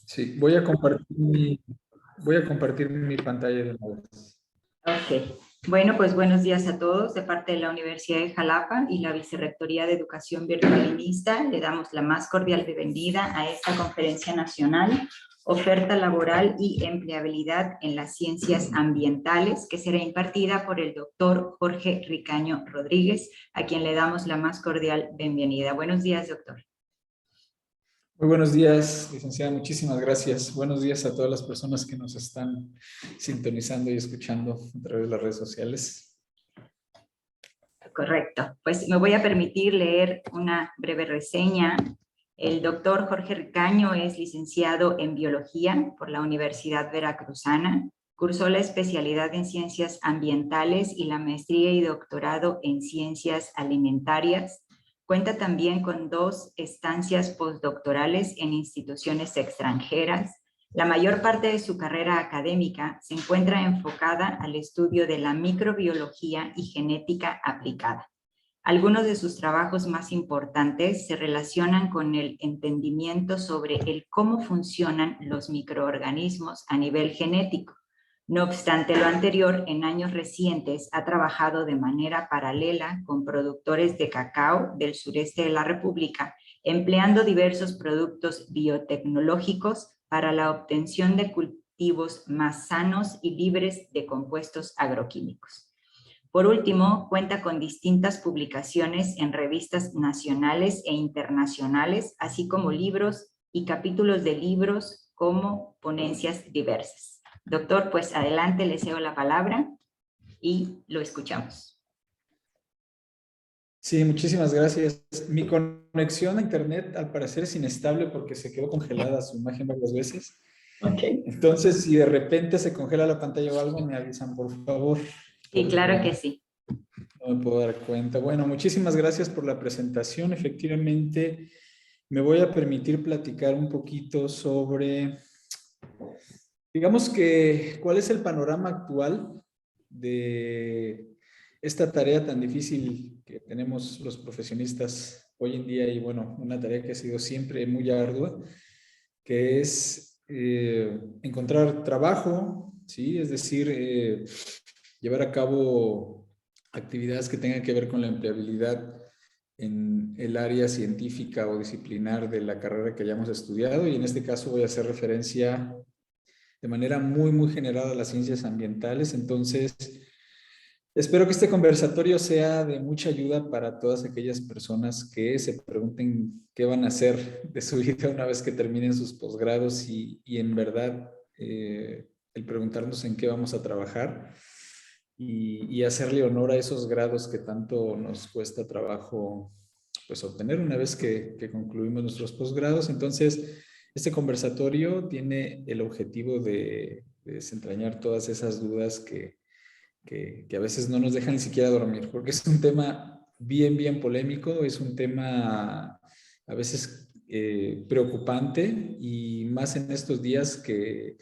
Sí, voy a compartir mi pantalla de una vez. Ok. Bueno, pues buenos días a todos. De parte de la Universidad de Jalapa y la Vicerrectoría de Educación Virtual y Mixta, le damos la más cordial bienvenida a esta conferencia nacional, Oferta Laboral y Empleabilidad en las Ciencias Ambientales, que será impartida por el doctor Jorge Ricaño Rodríguez, a quien le damos la más cordial bienvenida. Buenos días, doctor. Muy buenos días, licenciada. Muchísimas gracias. Buenos días a todas las personas que nos están sintonizando y escuchando a través de las redes sociales. Correcto. Pues me voy a permitir leer una breve reseña. El doctor Jorge Ricaño es licenciado en Biología por la Universidad Veracruzana. Cursó la especialidad en Ciencias Ambientales y la maestría y doctorado en Ciencias Alimentarias. Cuenta también con 2 estancias postdoctorales en instituciones extranjeras. La mayor parte de su carrera académica se encuentra enfocada al estudio de la microbiología y genética aplicada. Algunos de sus trabajos más importantes se relacionan con el entendimiento sobre el cómo funcionan los microorganismos a nivel genético. No obstante lo anterior, en años recientes ha trabajado de manera paralela con productores de cacao del sureste de la República, empleando diversos productos biotecnológicos para la obtención de cultivos más sanos y libres de compuestos agroquímicos. Por último, cuenta con distintas publicaciones en revistas nacionales e internacionales, así como libros y capítulos de libros como ponencias diversas. Doctor, pues adelante, le cedo la palabra y lo escuchamos. Sí, muchísimas gracias. Mi conexión a internet al parecer es inestable porque se quedó congelada su imagen varias veces. Okay. Entonces, si de repente se congela la pantalla o algo, me avisan, por favor. Sí, claro que sí. No me puedo dar cuenta. Bueno, muchísimas gracias por la presentación. Efectivamente, me voy a permitir platicar un poquito sobre, digamos que, cuál es el panorama actual de esta tarea tan difícil que tenemos los profesionistas hoy en día y bueno, una tarea que ha sido siempre muy ardua, que es encontrar trabajo, ¿sí? Es decir, llevar a cabo actividades que tengan que ver con la empleabilidad en el área científica o disciplinar de la carrera que hayamos estudiado, y en este caso voy a hacer referencia de manera muy general a las ciencias ambientales. Entonces, espero que este conversatorio sea de mucha ayuda para todas aquellas personas que se pregunten qué van a hacer de su vida una vez que terminen sus posgrados y en verdad el preguntarnos en qué vamos a trabajar y hacerle honor a esos grados que tanto nos cuesta trabajo pues obtener una vez que concluimos nuestros posgrados. Entonces, este conversatorio tiene el objetivo de desentrañar todas esas dudas que a veces no nos dejan ni siquiera dormir, porque es un tema bien polémico, es un tema a veces preocupante, y más en estos días que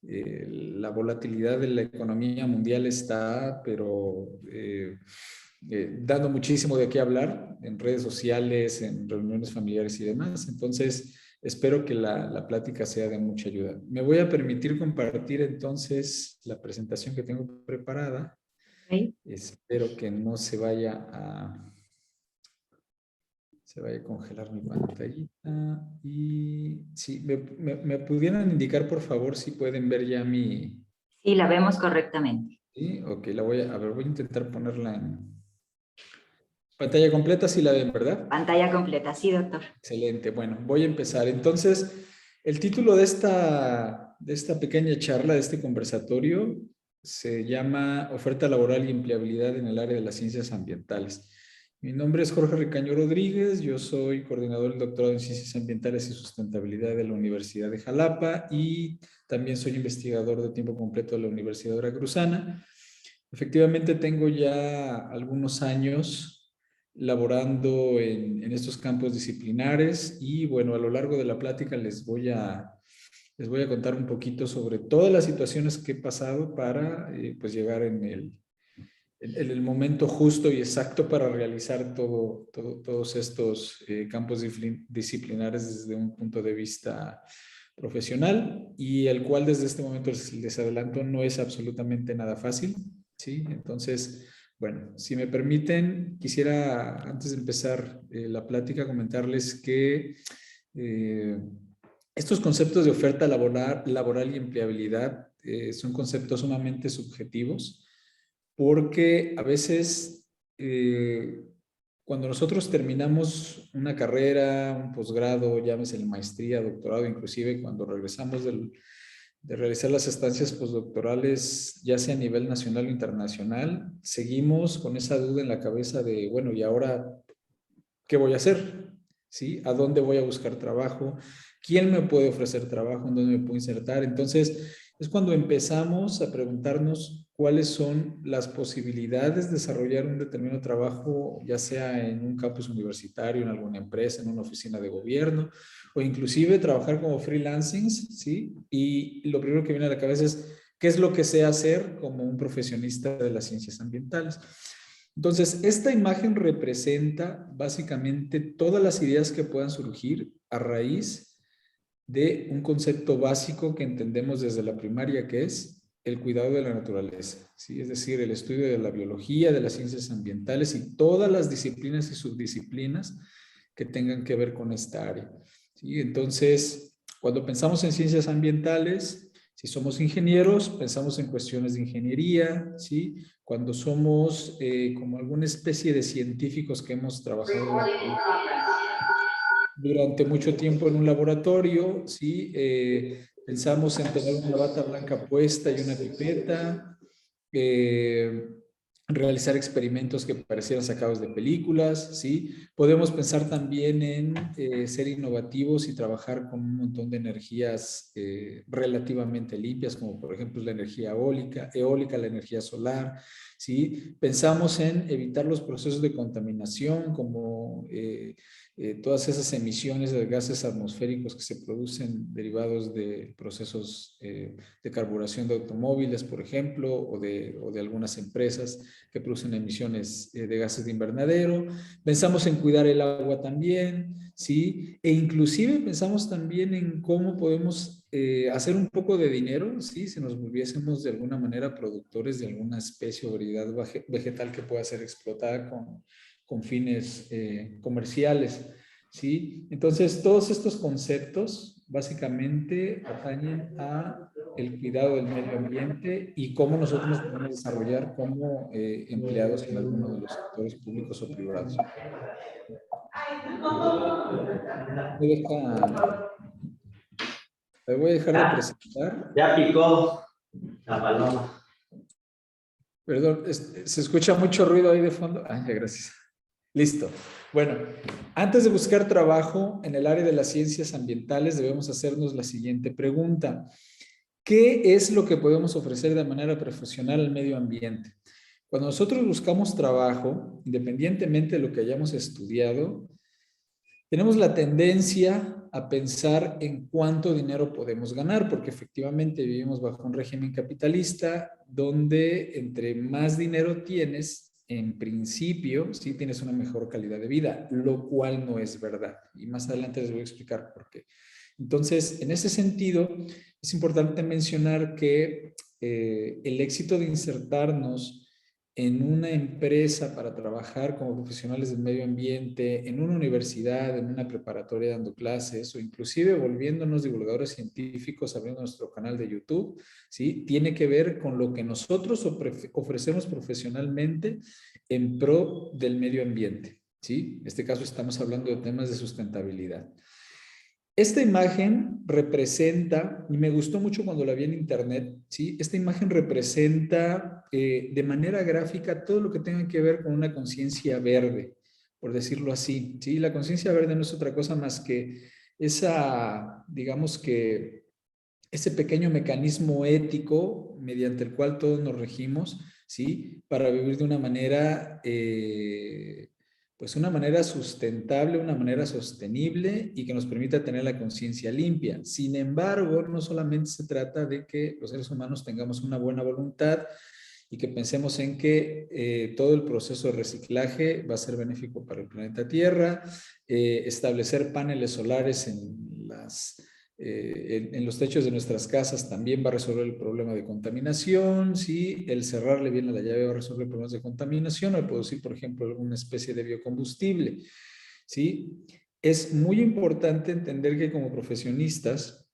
la volatilidad de la economía mundial está, pero dando muchísimo de qué hablar en redes sociales, en reuniones familiares y demás. Entonces, espero que la plática sea de mucha ayuda. Me voy a permitir compartir entonces la presentación que tengo preparada. Okay. Espero que no se vaya a congelar mi pantallita. Y si me pudieran indicar, por favor, si pueden ver ya mi... Sí, la vemos correctamente. ¿Sí? Ok, voy a intentar ponerla en pantalla completa, si la ven, ¿verdad? Pantalla completa, sí, doctor. Excelente. Bueno, voy a empezar. Entonces, el título de esta pequeña charla, de este conversatorio, se llama Oferta laboral y empleabilidad en el área de las ciencias ambientales. Mi nombre es Jorge Ricaño Rodríguez, yo soy coordinador del doctorado en Ciencias Ambientales y Sustentabilidad de la Universidad de Jalapa y también soy investigador de tiempo completo de la Universidad Veracruzana. Efectivamente, tengo ya algunos años laborando en estos campos disciplinares y bueno, a lo largo de la plática les voy a contar un poquito sobre todas las situaciones que he pasado para pues llegar en el momento justo y exacto para realizar todos estos campos disciplinares desde un punto de vista profesional y el cual desde este momento les adelanto no es absolutamente nada fácil, ¿sí? Entonces, bueno, si me permiten, quisiera antes de empezar la plática comentarles que estos conceptos de oferta laboral y empleabilidad son conceptos sumamente subjetivos porque a veces cuando nosotros terminamos una carrera, un posgrado, llámese maestría, doctorado, inclusive cuando regresamos de realizar las estancias postdoctorales, ya sea a nivel nacional o internacional, seguimos con esa duda en la cabeza de, bueno, ¿y ahora qué voy a hacer? ¿Sí? ¿A dónde voy a buscar trabajo? ¿Quién me puede ofrecer trabajo? ¿En dónde me puedo insertar? Entonces, es cuando empezamos a preguntarnos cuáles son las posibilidades de desarrollar un determinado trabajo, ya sea en un campus universitario, en alguna empresa, en una oficina de gobierno, o inclusive trabajar como freelancings, ¿sí? Y lo primero que viene a la cabeza es, ¿qué es lo que sé hacer como un profesionista de las ciencias ambientales? Entonces, esta imagen representa básicamente todas las ideas que puedan surgir a raíz de un concepto básico que entendemos desde la primaria, que es el cuidado de la naturaleza, ¿sí? Es decir, el estudio de la biología, de las ciencias ambientales y todas las disciplinas y subdisciplinas que tengan que ver con esta área, ¿sí? Entonces, cuando pensamos en ciencias ambientales, si somos ingenieros, pensamos en cuestiones de ingeniería, ¿sí? Cuando somos como alguna especie de científicos que hemos trabajado durante mucho tiempo en un laboratorio, ¿sí? Pensamos en tener una bata blanca puesta y una pipeta, eh, realizar experimentos que parecieran sacados de películas, ¿sí? Podemos pensar también en ser innovativos y trabajar con un montón de energías relativamente limpias, como por ejemplo la energía eólica, la energía solar, ¿sí? Pensamos en evitar los procesos de contaminación, como todas esas emisiones de gases atmosféricos que se producen derivados de procesos de carburación de automóviles, por ejemplo, o de algunas empresas que producen emisiones de gases de invernadero. Pensamos en cuidar el agua también, ¿sí? E inclusive pensamos también en cómo podemos hacer un poco de dinero, ¿sí? Si nos volviésemos de alguna manera productores de alguna especie o variedad vegetal que pueda ser explotada con fines comerciales, ¿sí? Entonces, todos estos conceptos básicamente atañen a el cuidado del medio ambiente y cómo nosotros nos podemos desarrollar como empleados en alguno de los sectores públicos o privados. Me voy a dejar de Ya, presentar. ya picó la paloma. Perdón, se escucha mucho ruido ahí de fondo. Ah, ya, gracias. Listo. Bueno, antes de buscar trabajo en el área de las ciencias ambientales, debemos hacernos la siguiente pregunta. ¿Qué es lo que podemos ofrecer de manera profesional al medio ambiente? Cuando nosotros buscamos trabajo, independientemente de lo que hayamos estudiado, tenemos la tendencia a pensar en cuánto dinero podemos ganar, porque efectivamente vivimos bajo un régimen capitalista donde entre más dinero tienes, en principio, sí tienes una mejor calidad de vida, lo cual no es verdad. Y más adelante les voy a explicar por qué. Entonces, en ese sentido, es importante mencionar que el éxito de insertarnos en una empresa para trabajar como profesionales del medio ambiente, en una universidad, en una preparatoria dando clases o inclusive volviéndonos divulgadores científicos, abriendo nuestro canal de YouTube, ¿sí? Tiene que ver con lo que nosotros ofrecemos profesionalmente en pro del medio ambiente, ¿sí? En este caso estamos hablando de temas de sustentabilidad. Esta imagen representa, y me gustó mucho cuando la vi en internet, ¿sí? Esta imagen representa de manera gráfica todo lo que tenga que ver con una conciencia verde, por decirlo así, ¿sí? La conciencia verde no es otra cosa más que esa, digamos que, ese pequeño mecanismo ético mediante el cual todos nos regimos, ¿sí? Para vivir de una manera pues una manera sustentable, una manera sostenible y que nos permita tener la conciencia limpia. Sin embargo, no solamente se trata de que los seres humanos tengamos una buena voluntad y que pensemos en que todo el proceso de reciclaje va a ser benéfico para el planeta Tierra, establecer paneles solares en las en los techos de nuestras casas también va a resolver el problema de contaminación, ¿sí? El cerrarle bien a la llave va a resolver problemas de contaminación o producir, por ejemplo, alguna especie de biocombustible, ¿sí? Es muy importante entender que como profesionistas,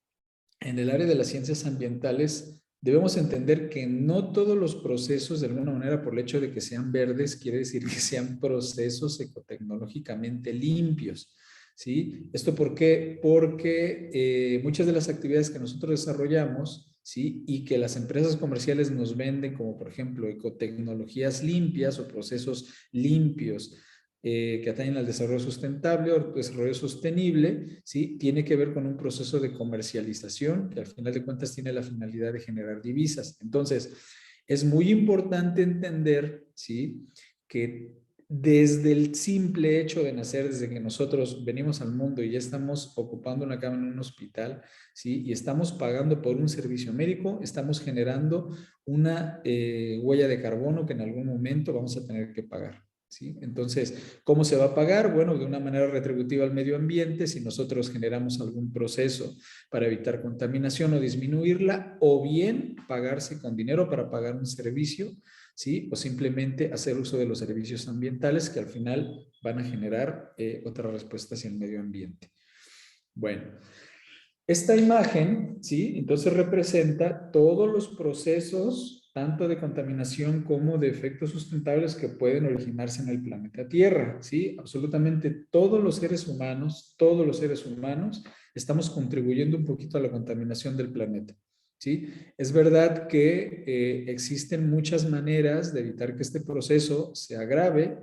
en el área de las ciencias ambientales, debemos entender que no todos los procesos, de alguna manera, por el hecho de que sean verdes, quiere decir que sean procesos ecotecnológicamente limpios. ¿Sí? ¿Esto por qué? Porque muchas de las actividades que nosotros desarrollamos, ¿sí? Y que las empresas comerciales nos venden, como por ejemplo ecotecnologías limpias o procesos limpios, que atañen al desarrollo sustentable o desarrollo sostenible, ¿sí? Tiene que ver con un proceso de comercialización que al final de cuentas tiene la finalidad de generar divisas. Entonces, es muy importante entender, ¿sí? Que desde el simple hecho de nacer, desde que nosotros venimos al mundo y ya estamos ocupando una cama en un hospital, ¿sí? Y estamos pagando por un servicio médico, estamos generando una huella de carbono que en algún momento vamos a tener que pagar. ¿Sí? Entonces, ¿cómo se va a pagar? Bueno, de una manera retributiva al medio ambiente, si nosotros generamos algún proceso para evitar contaminación o disminuirla, o bien pagarse con dinero para pagar un servicio, ¿sí? O simplemente hacer uso de los servicios ambientales que al final van a generar otra respuesta hacia el medio ambiente. Bueno, esta imagen, ¿sí? Entonces representa todos los procesos, tanto de contaminación como de efectos sustentables que pueden originarse en el planeta Tierra, ¿sí? Absolutamente todos los seres humanos estamos contribuyendo un poquito a la contaminación del planeta, ¿sí? Es verdad que existen muchas maneras de evitar que este proceso se agrave,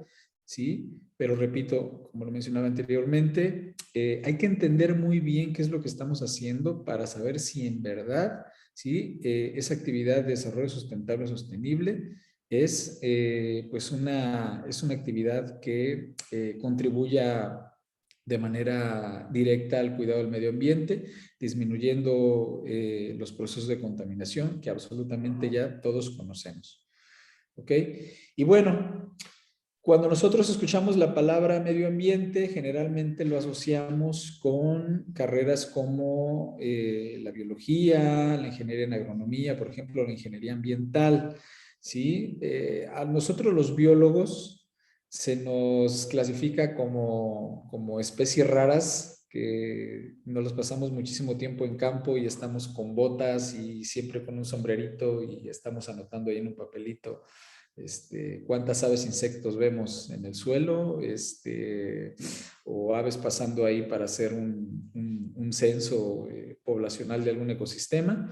¿sí? Pero repito, como lo mencionaba anteriormente, hay que entender muy bien qué es lo que estamos haciendo para saber si en verdad, ¿sí? Esa actividad de desarrollo sustentable o sostenible es, pues es una actividad que contribuya de manera directa al cuidado del medio ambiente, disminuyendo los procesos de contaminación que absolutamente ya todos conocemos. ¿Ok? Y bueno, cuando nosotros escuchamos la palabra medio ambiente, generalmente lo asociamos con carreras como la biología, la ingeniería en agronomía, por ejemplo, la ingeniería ambiental, ¿sí? A nosotros los biólogos se nos clasifica como especies raras, que nos los pasamos muchísimo tiempo en campo y estamos con botas y siempre con un sombrerito y estamos anotando ahí en un papelito cuántas aves, insectos vemos en el suelo, o aves pasando ahí para hacer un censo poblacional de algún ecosistema.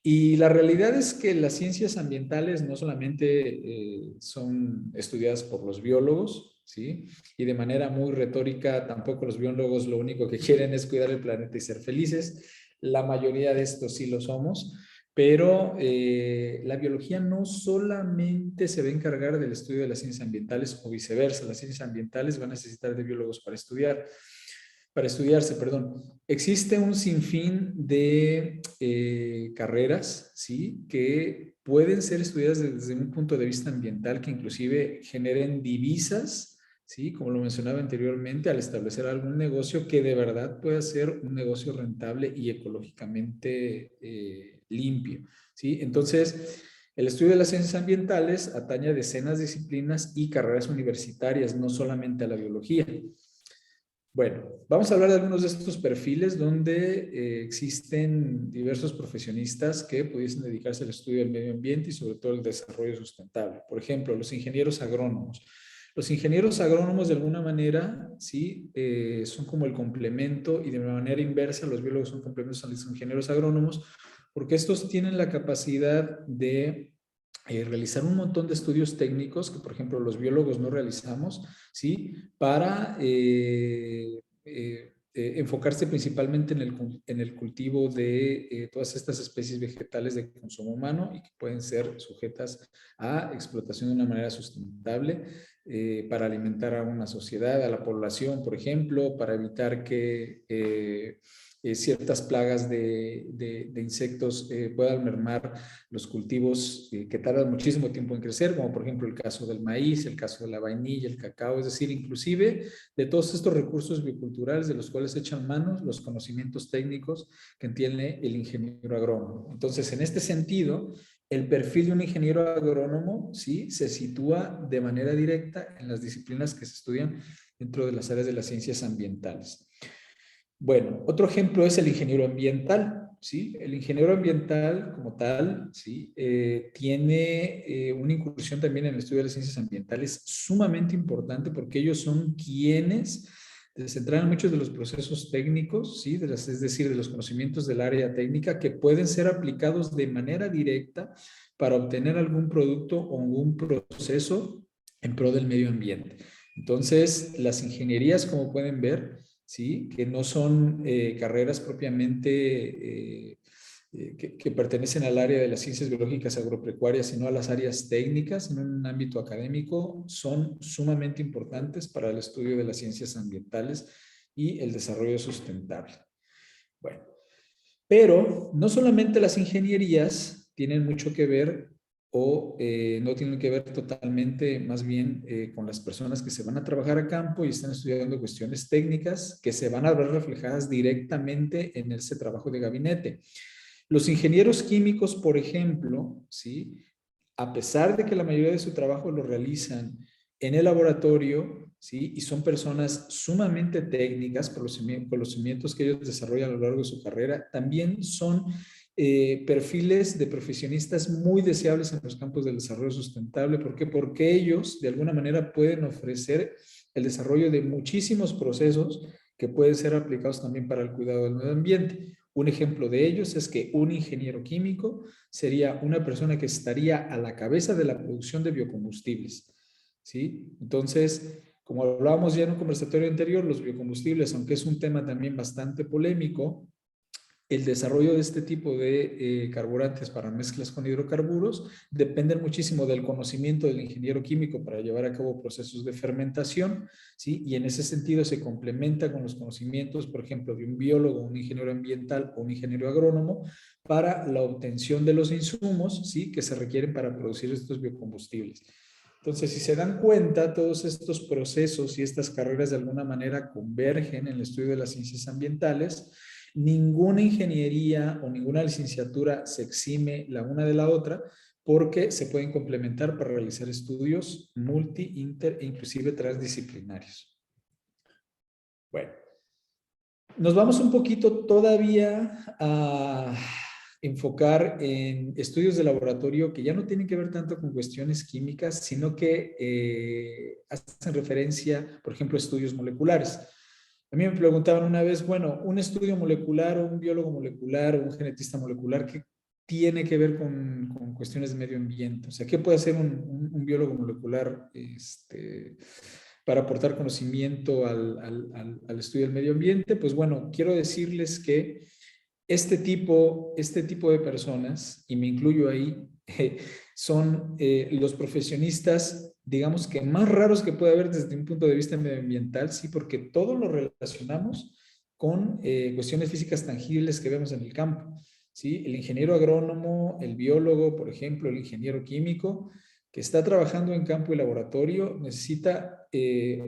Y la realidad es que las ciencias ambientales no solamente son estudiadas por los biólogos, ¿sí? Y de manera muy retórica, tampoco los biólogos lo único que quieren es cuidar el planeta y ser felices. La mayoría de estos sí lo somos, pero la biología no solamente se va a encargar del estudio de las ciencias ambientales o viceversa. Las ciencias ambientales van a necesitar de biólogos para estudiarse, perdón. Existe un sinfín de carreras, ¿sí? Que pueden ser estudiadas desde un punto de vista ambiental, que inclusive generen divisas, ¿sí? Como lo mencionaba anteriormente, al establecer algún negocio que de verdad pueda ser un negocio rentable y ecológicamente limpio, ¿sí? Entonces, el estudio de las ciencias ambientales atañe a decenas de disciplinas y carreras universitarias, no solamente a la biología. Bueno, vamos a hablar de algunos de estos perfiles donde existen diversos profesionistas que pudiesen dedicarse al estudio del medio ambiente y sobre todo el desarrollo sustentable. Por ejemplo, los ingenieros agrónomos. Los ingenieros agrónomos de alguna manera, sí, son como el complemento y de manera inversa los biólogos son complementos a los ingenieros agrónomos porque estos tienen la capacidad de realizar un montón de estudios técnicos que, por ejemplo, los biólogos no realizamos, ¿sí? Para enfocarse principalmente en el cultivo de todas estas especies vegetales de consumo humano y que pueden ser sujetas a explotación de una manera sustentable para alimentar a una sociedad, a la población, por ejemplo, para evitar que ciertas plagas de insectos puedan mermar los cultivos que tardan muchísimo tiempo en crecer, como por ejemplo el caso del maíz, el caso de la vainilla, el cacao, es decir, inclusive de todos estos recursos bioculturales de los cuales echan manos los conocimientos técnicos que tiene el ingeniero agrónomo. Entonces, en este sentido, el perfil de un ingeniero agrónomo, sí, se sitúa de manera directa en las disciplinas que se estudian dentro de las áreas de las ciencias ambientales. Bueno, otro ejemplo es el ingeniero ambiental, ¿sí? El ingeniero ambiental como tal, ¿sí? Tiene una incursión también en el estudio de las ciencias ambientales sumamente importante porque ellos son quienes se centran en muchos de los procesos técnicos, ¿sí? Es decir, de los conocimientos del área técnica que pueden ser aplicados de manera directa para obtener algún producto o algún proceso en pro del medio ambiente. Entonces, las ingenierías, como pueden ver, ¿sí? Que no son carreras propiamente que pertenecen al área de las ciencias biológicas agropecuarias, sino a las áreas técnicas en un ámbito académico, son sumamente importantes para el estudio de las ciencias ambientales y el desarrollo sustentable. Bueno, pero no solamente las ingenierías tienen mucho que ver o no tienen que ver totalmente, más bien con las personas que se van a trabajar a campo y están estudiando cuestiones técnicas que se van a ver reflejadas directamente en ese trabajo de gabinete. Los ingenieros químicos, por ejemplo, ¿sí? A pesar de que la mayoría de su trabajo lo realizan en el laboratorio, ¿sí? Y son personas sumamente técnicas por los conocimientos que ellos desarrollan a lo largo de su carrera, también son perfiles de profesionistas muy deseables en los campos del desarrollo sustentable. ¿Por qué? Porque ellos de alguna manera pueden ofrecer el desarrollo de muchísimos procesos que pueden ser aplicados también para el cuidado del medio ambiente. Un ejemplo de ellos es que un ingeniero químico sería una persona que estaría a la cabeza de la producción de biocombustibles, ¿sí? Entonces, como hablábamos ya en un conversatorio anterior, los biocombustibles, aunque es un tema también bastante polémico, el desarrollo de este tipo de carburantes para mezclas con hidrocarburos dependen muchísimo del conocimiento del ingeniero químico para llevar a cabo procesos de fermentación, ¿sí? Y en ese sentido se complementa con los conocimientos, por ejemplo, de un biólogo, un ingeniero ambiental o un ingeniero agrónomo para la obtención de los insumos, ¿sí? Que se requieren para producir estos biocombustibles. Entonces, si se dan cuenta, todos estos procesos y estas carreras de alguna manera convergen en el estudio de las ciencias ambientales. Ninguna ingeniería o ninguna licenciatura se exime la una de la otra porque se pueden complementar para realizar estudios multi, inter e inclusive transdisciplinarios. Bueno, nos vamos un poquito todavía a enfocar en estudios de laboratorio que ya no tienen que ver tanto con cuestiones químicas, sino que hacen referencia, por ejemplo, a estudios moleculares. A mí me preguntaban una vez, bueno, un estudio molecular o un biólogo molecular o un genetista molecular, ¿qué tiene que ver con cuestiones de medio ambiente? O sea, ¿qué puede hacer un biólogo molecular para aportar conocimiento al estudio del medio ambiente? Pues bueno, quiero decirles que este tipo de personas, y me incluyo ahí, son los profesionistas, digamos que más raros que puede haber desde un punto de vista medioambiental, sí, porque todo lo relacionamos con cuestiones físicas tangibles que vemos en el campo, ¿sí? El ingeniero agrónomo, el biólogo, por ejemplo, el ingeniero químico, que está trabajando en campo y laboratorio, necesita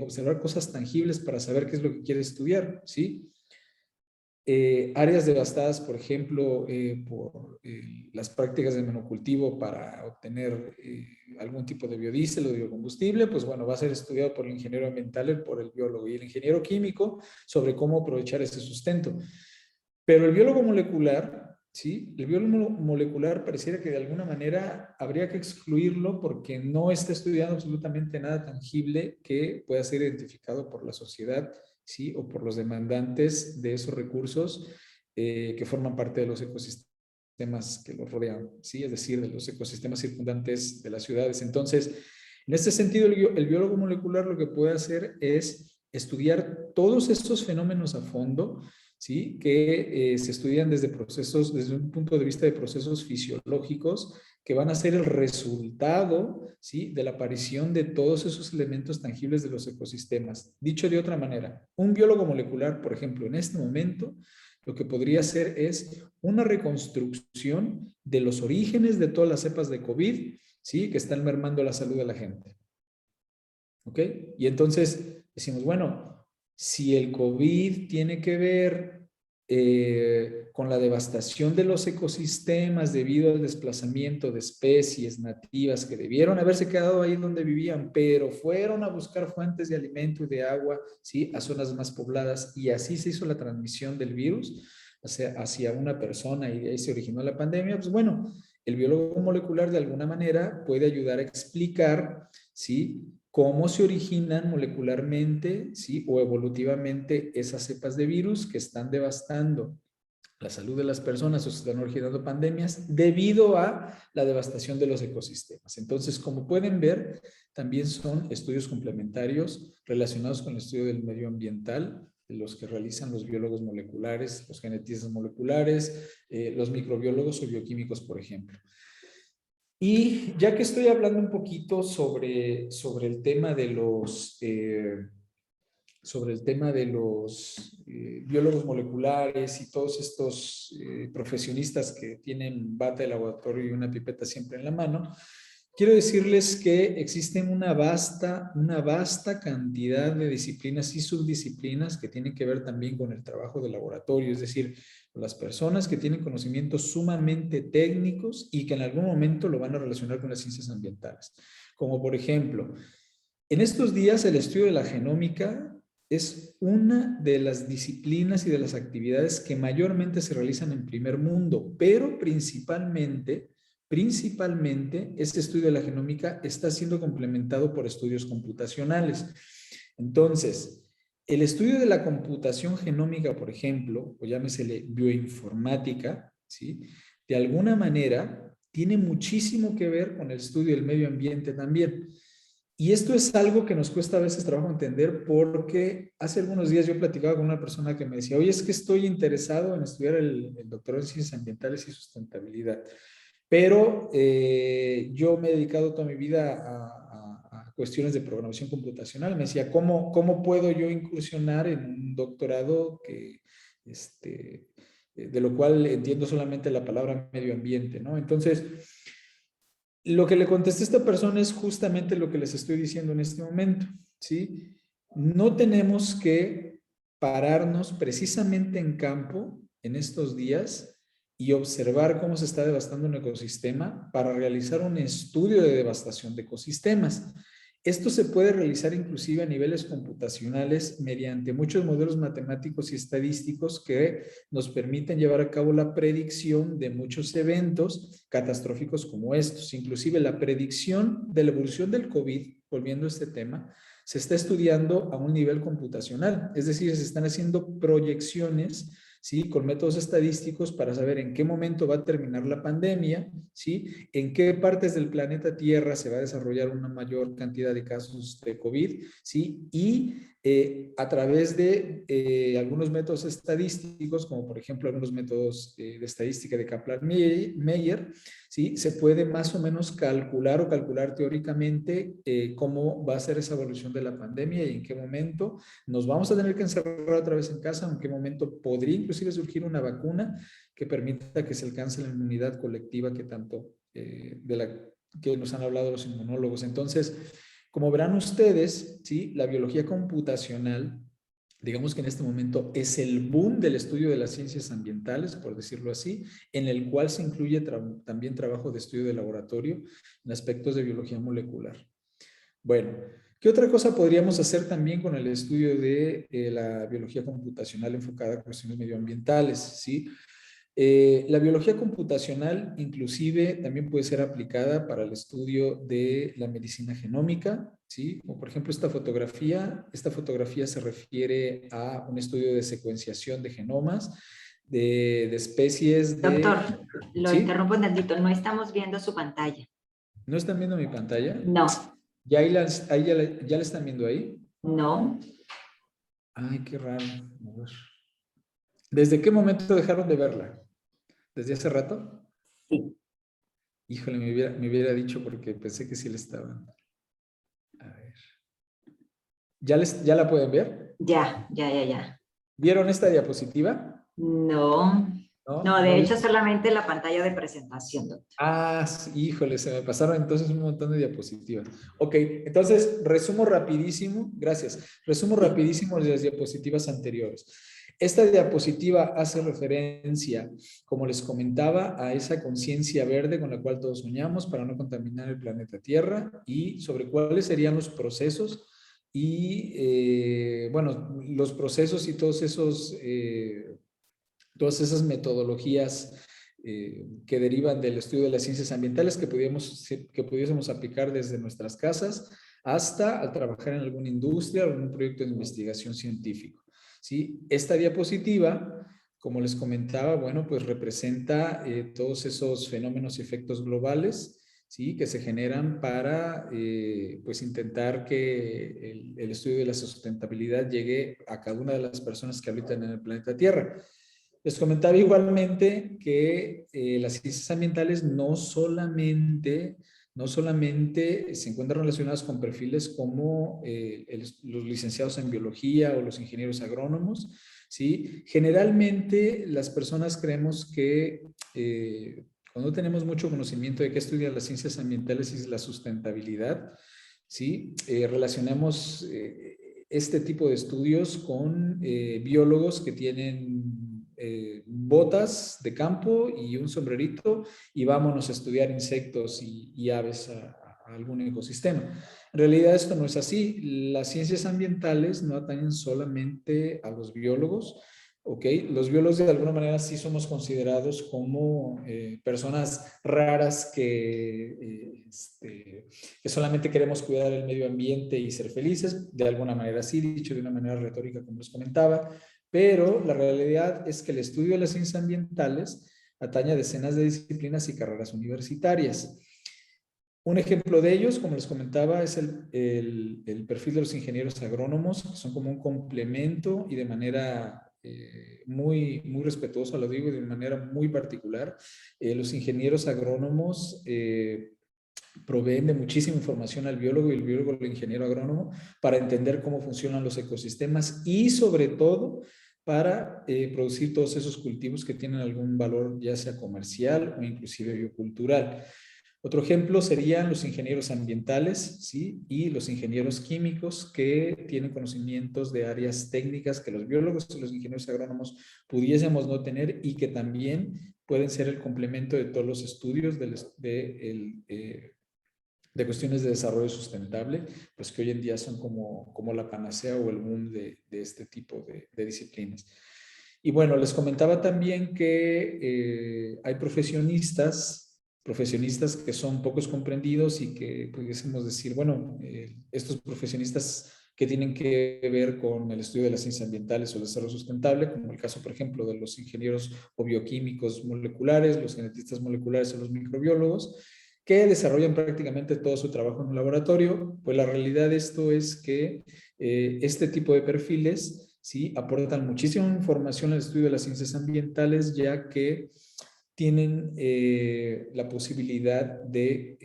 observar cosas tangibles para saber qué es lo que quiere estudiar, ¿sí? Áreas devastadas, por ejemplo, por las prácticas de monocultivo para obtener algún tipo de biodiesel o de biocombustible, pues bueno, va a ser estudiado por el ingeniero ambiental, por el biólogo y el ingeniero químico sobre cómo aprovechar ese sustento. Pero el biólogo molecular, ¿sí? El biólogo molecular pareciera que de alguna manera habría que excluirlo porque no está estudiando absolutamente nada tangible que pueda ser identificado por la sociedad, ¿sí? O por los demandantes de esos recursos que forman parte de los ecosistemas que los rodean, ¿sí? Es decir, de los ecosistemas circundantes de las ciudades. Entonces, en este sentido, el biólogo molecular lo que puede hacer es estudiar todos estos fenómenos a fondo, ¿sí? Que se estudian desde un punto de vista de procesos fisiológicos que van a ser el resultado, ¿sí?, de la aparición de todos esos elementos tangibles de los ecosistemas. Dicho de otra manera, un biólogo molecular, por ejemplo, en este momento, lo que podría hacer es una reconstrucción de los orígenes de todas las cepas de COVID, ¿sí?, que están mermando la salud de la gente. ¿Ok? Y entonces decimos, bueno, si el COVID tiene que ver con la devastación de los ecosistemas debido al desplazamiento de especies nativas que debieron haberse quedado ahí donde vivían, pero fueron a buscar fuentes de alimento y de agua, ¿sí?, a zonas más pobladas, y así se hizo la transmisión del virus hacia una persona y de ahí se originó la pandemia. Pues bueno, el biólogo molecular de alguna manera puede ayudar a explicar, ¿sí?, cómo se originan molecularmente, ¿sí?, o evolutivamente esas cepas de virus que están devastando la salud de las personas o se están originando pandemias debido a la devastación de los ecosistemas. Entonces, como pueden ver, también son estudios complementarios relacionados con el estudio del medio ambiental, de los que realizan los biólogos moleculares, los genetistas moleculares, los microbiólogos o bioquímicos, por ejemplo. Y ya que estoy hablando un poquito sobre el tema de los, biólogos moleculares y todos estos profesionistas que tienen bata de laboratorio y una pipeta siempre en la mano, quiero decirles que existen una vasta cantidad de disciplinas y subdisciplinas que tienen que ver también con el trabajo de laboratorio, es decir, las personas que tienen conocimientos sumamente técnicos y que en algún momento lo van a relacionar con las ciencias ambientales. Como por ejemplo, en estos días el estudio de la genómica es una de las disciplinas y de las actividades que mayormente se realizan en primer mundo, pero principalmente, este estudio de la genómica está siendo complementado por estudios computacionales. Entonces, el estudio de la computación genómica, por ejemplo, o llámesele bioinformática, ¿sí?, de alguna manera tiene muchísimo que ver con el estudio del medio ambiente también. Y esto es algo que nos cuesta a veces trabajo entender, porque hace algunos días yo platicaba con una persona que me decía, oye, es que estoy interesado en estudiar el doctorado en ciencias ambientales y sustentabilidad, pero yo me he dedicado toda mi vida a cuestiones de programación computacional. Me decía, ¿cómo puedo yo incursionar en un doctorado de lo cual entiendo solamente la palabra medio ambiente, ¿no? Entonces, lo que le contesté a esta persona es justamente lo que les estoy diciendo en este momento, ¿sí? No tenemos que pararnos precisamente en campo en estos días y observar cómo se está devastando un ecosistema para realizar un estudio de devastación de ecosistemas. Esto se puede realizar inclusive a niveles computacionales mediante muchos modelos matemáticos y estadísticos que nos permiten llevar a cabo la predicción de muchos eventos catastróficos como estos. Inclusive la predicción de la evolución del COVID, volviendo a este tema, se está estudiando a un nivel computacional. Es decir, se están haciendo proyecciones, ¿sí?, con métodos estadísticos para saber en qué momento va a terminar la pandemia, ¿sí?, en qué partes del planeta Tierra se va a desarrollar una mayor cantidad de casos de COVID, ¿sí?, y a través de algunos métodos estadísticos, como por ejemplo algunos métodos de estadística de Kaplan-Meier, ¿sí?, se puede más o menos calcular teóricamente cómo va a ser esa evolución de la pandemia y en qué momento nos vamos a tener que encerrar otra vez en casa, en qué momento podría inclusive surgir una vacuna que permita que se alcance la inmunidad colectiva que tanto que nos han hablado los inmunólogos. Entonces, como verán ustedes, ¿sí?, la biología computacional, digamos que en este momento es el boom del estudio de las ciencias ambientales, por decirlo así, en el cual se incluye también trabajo de estudio de laboratorio en aspectos de biología molecular. Bueno, ¿qué otra cosa podríamos hacer también con el estudio de la biología computacional enfocada a cuestiones medioambientales? ¿Sí? La biología computacional inclusive también puede ser aplicada para el estudio de la medicina genómica, ¿sí? Como por ejemplo esta fotografía se refiere a un estudio de secuenciación de genomas de especies de... Doctor, lo ¿Sí? interrumpo un tantito, no estamos viendo su pantalla. ¿No están viendo mi pantalla? No, ¿Ya, ya la están viendo ahí? no. Ay, qué raro. A ver. ¿Desde qué momento dejaron de verla? ¿Desde hace rato? Sí. Híjole, me hubiera dicho porque pensé que sí le estaban. A ver. ¿Ya la pueden ver? Ya. ¿Vieron esta diapositiva? No, ¿No? no, ¿No de hecho viste? solamente la pantalla de presentación, doctor. Ah, sí, híjole, se me pasaron entonces un montón de diapositivas. Ok, entonces resumo rapidísimo, gracias. Resumo Sí. rapidísimo las diapositivas anteriores. Esta diapositiva hace referencia, como les comentaba, a esa conciencia verde con la cual todos soñamos para no contaminar el planeta Tierra y sobre cuáles serían los procesos y, bueno, los procesos y todas esas metodologías que derivan del estudio de las ciencias ambientales que pudiésemos aplicar desde nuestras casas hasta al trabajar en alguna industria o en un proyecto de investigación científico. ¿Sí? Esta diapositiva, como les comentaba, bueno, pues representa todos esos fenómenos y efectos globales, ¿sí? Que se generan para pues intentar que el estudio de la sustentabilidad llegue a cada una de las personas que habitan en el planeta Tierra. Les comentaba igualmente que las ciencias ambientales no solamente se encuentran relacionadas con perfiles como los licenciados en biología o los ingenieros agrónomos, ¿sí? Generalmente las personas creemos que cuando tenemos mucho conocimiento de qué estudian las ciencias ambientales y la sustentabilidad, ¿sí? Relacionamos este tipo de estudios con biólogos que tienen botas de campo y un sombrerito y vámonos a estudiar insectos y aves a algún ecosistema. En realidad esto no es así. Las ciencias ambientales no atañen solamente a los biólogos. ¿Ok? Los biólogos de alguna manera sí somos considerados como personas raras que solamente queremos cuidar el medio ambiente y ser felices, de alguna manera sí, dicho de una manera retórica como les comentaba, pero la realidad es que el estudio de las ciencias ambientales atañe a decenas de disciplinas y carreras universitarias. Un ejemplo de ellos, como les comentaba, es el perfil de los ingenieros agrónomos, que son como un complemento y de manera muy respetuosa, lo digo, y de manera muy particular. Los ingenieros agrónomos proveen de muchísima información al biólogo y el biólogo al ingeniero agrónomo para entender cómo funcionan los ecosistemas y sobre todo para producir todos esos cultivos que tienen algún valor ya sea comercial o inclusive biocultural. Otro ejemplo serían los ingenieros ambientales, ¿sí? Y los ingenieros químicos que tienen conocimientos de áreas técnicas que los biólogos y los ingenieros agrónomos pudiésemos no tener y que también pueden ser el complemento de todos los estudios de cuestiones de desarrollo sustentable, pues que hoy en día son como la panacea o el boom de este tipo de disciplinas. Y bueno, les comentaba también que hay profesionistas que son pocos comprendidos y que pudiésemos decir, bueno, estos profesionistas que tienen que ver con el estudio de las ciencias ambientales o el desarrollo sustentable, como el caso, por ejemplo, de los ingenieros o bioquímicos moleculares, los genetistas moleculares o los microbiólogos, que desarrollan prácticamente todo su trabajo en un laboratorio. Pues la realidad de esto es que este tipo de perfiles sí aportan muchísima información al estudio de las ciencias ambientales, ya que tienen la posibilidad de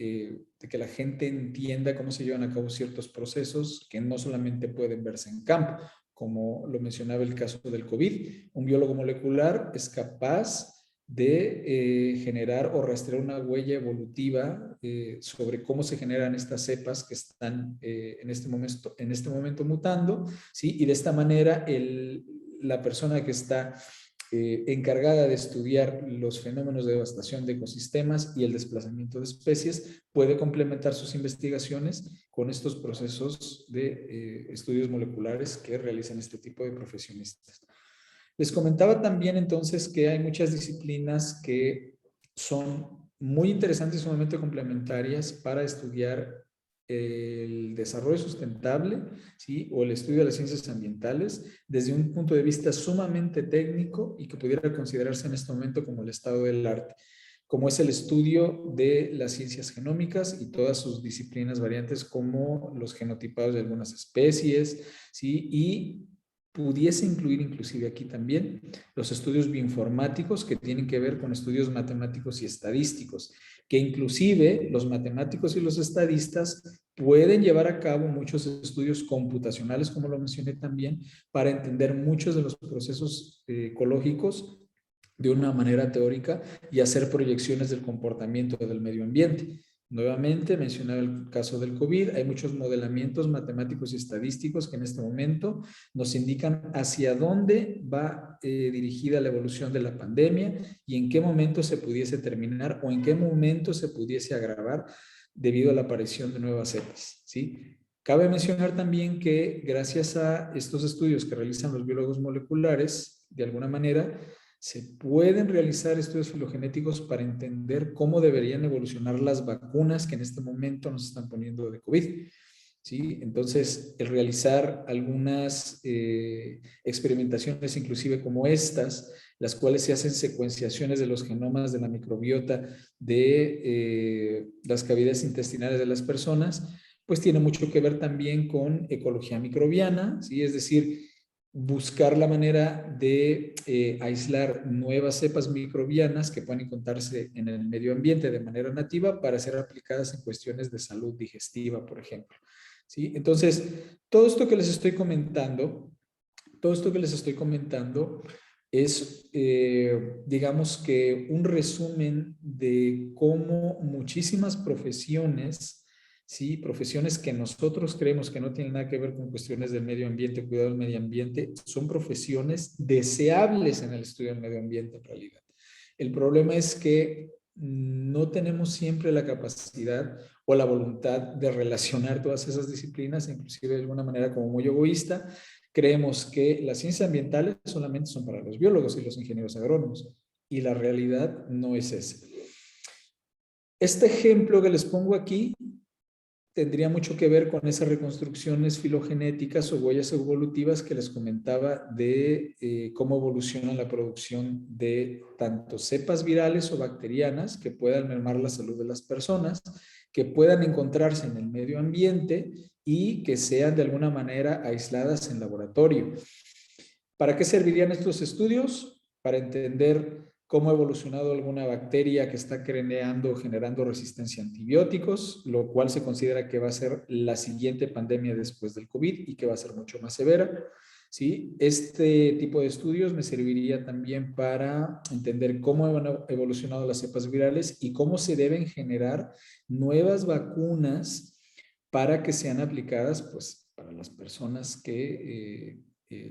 que la gente entienda cómo se llevan a cabo ciertos procesos que no solamente pueden verse en campo, como lo mencionaba el caso del COVID. Un biólogo molecular es capaz de generar o rastrear una huella evolutiva sobre cómo se generan estas cepas que están en este momento mutando, ¿sí? Y de esta manera la persona que está encargada de estudiar los fenómenos de devastación de ecosistemas y el desplazamiento de especies, puede complementar sus investigaciones con estos procesos de estudios moleculares que realizan este tipo de profesionistas. Les comentaba también entonces que hay muchas disciplinas que son muy interesantes y sumamente complementarias para estudiar el desarrollo sustentable, ¿sí? O el estudio de las ciencias ambientales desde un punto de vista sumamente técnico y que pudiera considerarse en este momento como el estado del arte, como es el estudio de las ciencias genómicas y todas sus disciplinas variantes como los genotipados de algunas especies, ¿sí? Y pudiese incluir inclusive aquí también los estudios bioinformáticos que tienen que ver con estudios matemáticos y estadísticos, que inclusive los matemáticos y los estadistas pueden llevar a cabo muchos estudios computacionales, como lo mencioné también, para entender muchos de los procesos ecológicos de una manera teórica y hacer proyecciones del comportamiento del medio ambiente. Nuevamente, mencionaba el caso del COVID, hay muchos modelamientos matemáticos y estadísticos que en este momento nos indican hacia dónde va dirigida la evolución de la pandemia y en qué momento se pudiese terminar o en qué momento se pudiese agravar debido a la aparición de nuevas cepas, ¿sí? Cabe mencionar también que gracias a estos estudios que realizan los biólogos moleculares, de alguna manera, se pueden realizar estudios filogenéticos para entender cómo deberían evolucionar las vacunas que en este momento nos están poniendo de COVID. ¿Sí? Entonces, el realizar algunas experimentaciones, inclusive como estas, las cuales se hacen secuenciaciones de los genomas de la microbiota de las cavidades intestinales de las personas, pues tiene mucho que ver también con ecología microbiana, ¿sí? Es decir, buscar la manera de aislar nuevas cepas microbianas que puedan encontrarse en el medio ambiente de manera nativa para ser aplicadas en cuestiones de salud digestiva, por ejemplo. ¿Sí? Entonces, todo esto que les estoy comentando es, digamos que un resumen de cómo muchísimas profesiones, ¿sí? Profesiones que nosotros creemos que no tienen nada que ver con cuestiones del medio ambiente, cuidado del medio ambiente, son profesiones deseables en el estudio del medio ambiente en realidad. El problema es que no tenemos siempre la capacidad o la voluntad de relacionar todas esas disciplinas, inclusive de alguna manera como muy egoísta. Creemos que las ciencias ambientales solamente son para los biólogos y los ingenieros agrónomos, y la realidad no es esa. Este ejemplo que les pongo aquí tendría mucho que ver con esas reconstrucciones filogenéticas o huellas evolutivas que les comentaba de cómo evoluciona la producción de tanto cepas virales o bacterianas que puedan mermar la salud de las personas, que puedan encontrarse en el medio ambiente y que sean de alguna manera aisladas en laboratorio. ¿Para qué servirían estos estudios? Para entender cómo ha evolucionado alguna bacteria que está creando o generando resistencia a antibióticos, lo cual se considera que va a ser la siguiente pandemia después del COVID y que va a ser mucho más severa. ¿Sí? Este tipo de estudios me serviría también para entender cómo han evolucionado las cepas virales y cómo se deben generar nuevas vacunas para que sean aplicadas pues, para las personas que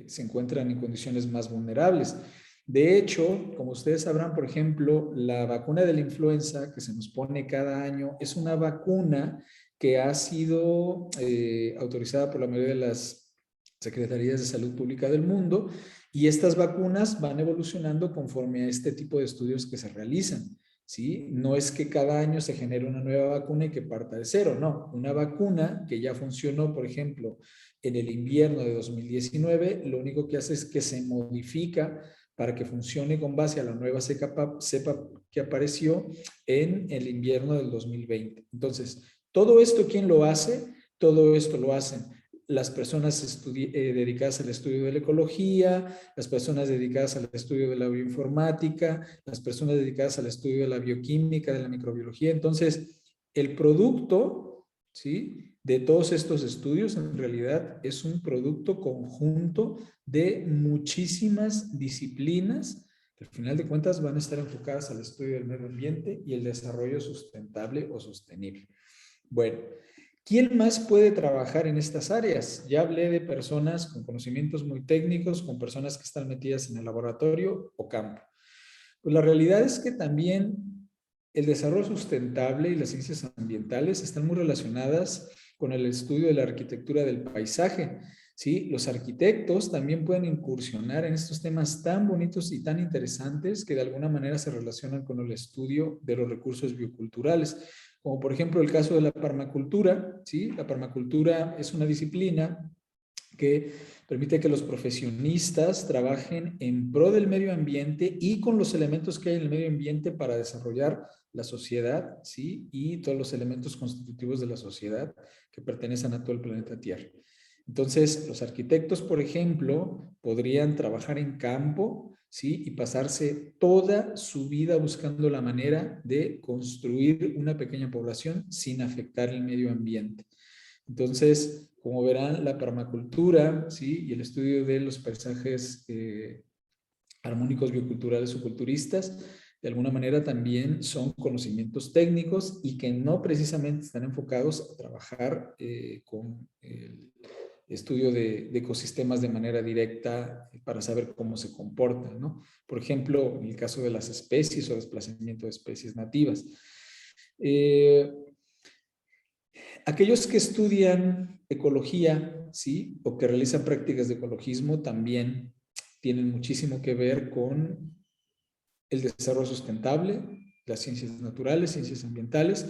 se encuentran en condiciones más vulnerables. De hecho, como ustedes sabrán, por ejemplo, la vacuna de la influenza que se nos pone cada año es una vacuna que ha sido autorizada por la mayoría de las secretarías de salud pública del mundo, y estas vacunas van evolucionando conforme a este tipo de estudios que se realizan. ¿Sí? No es que cada año se genere una nueva vacuna y que parta de cero, no. Una vacuna que ya funcionó, por ejemplo, en el invierno de 2019, lo único que hace es que se modifica para que funcione con base a la nueva cepa que apareció en el invierno del 2020. Entonces, todo esto, ¿quién lo hace? Todo esto lo hacen las personas dedicadas al estudio de la ecología, las personas dedicadas al estudio de la bioinformática, las personas dedicadas al estudio de la bioquímica, de la microbiología. Entonces, el producto, ¿sí?, de todos estos estudios en realidad es un producto conjunto de muchísimas disciplinas que al final de cuentas van a estar enfocadas al estudio del medio ambiente y el desarrollo sustentable o sostenible. Bueno, ¿quién más puede trabajar en estas áreas? Ya hablé de personas con conocimientos muy técnicos, con personas que están metidas en el laboratorio o campo. Pues la realidad es que también el desarrollo sustentable y las ciencias ambientales están muy relacionadas con el estudio de la arquitectura del paisaje. ¿Sí? Los arquitectos también pueden incursionar en estos temas tan bonitos y tan interesantes que de alguna manera se relacionan con el estudio de los recursos bioculturales, como por ejemplo el caso de la permacultura. ¿Sí? La permacultura es una disciplina que permite que los profesionistas trabajen en pro del medio ambiente y con los elementos que hay en el medio ambiente para desarrollar la sociedad, ¿sí? Y todos los elementos constitutivos de la sociedad que pertenecen a todo el planeta Tierra. Entonces, los arquitectos, por ejemplo, podrían trabajar en campo, ¿sí? Y pasarse toda su vida buscando la manera de construir una pequeña población sin afectar el medio ambiente. Entonces, como verán, la permacultura, ¿sí? Y el estudio de los paisajes armónicos bioculturales o culturistas, de alguna manera también son conocimientos técnicos y que no precisamente están enfocados a trabajar con el estudio de ecosistemas de manera directa para saber cómo se comportan, ¿no? Por ejemplo, en el caso de las especies o desplazamiento de especies nativas. Aquellos que estudian ecología, ¿sí? O que realizan prácticas de ecologismo también tienen muchísimo que ver con el desarrollo sustentable, las ciencias naturales, ciencias ambientales.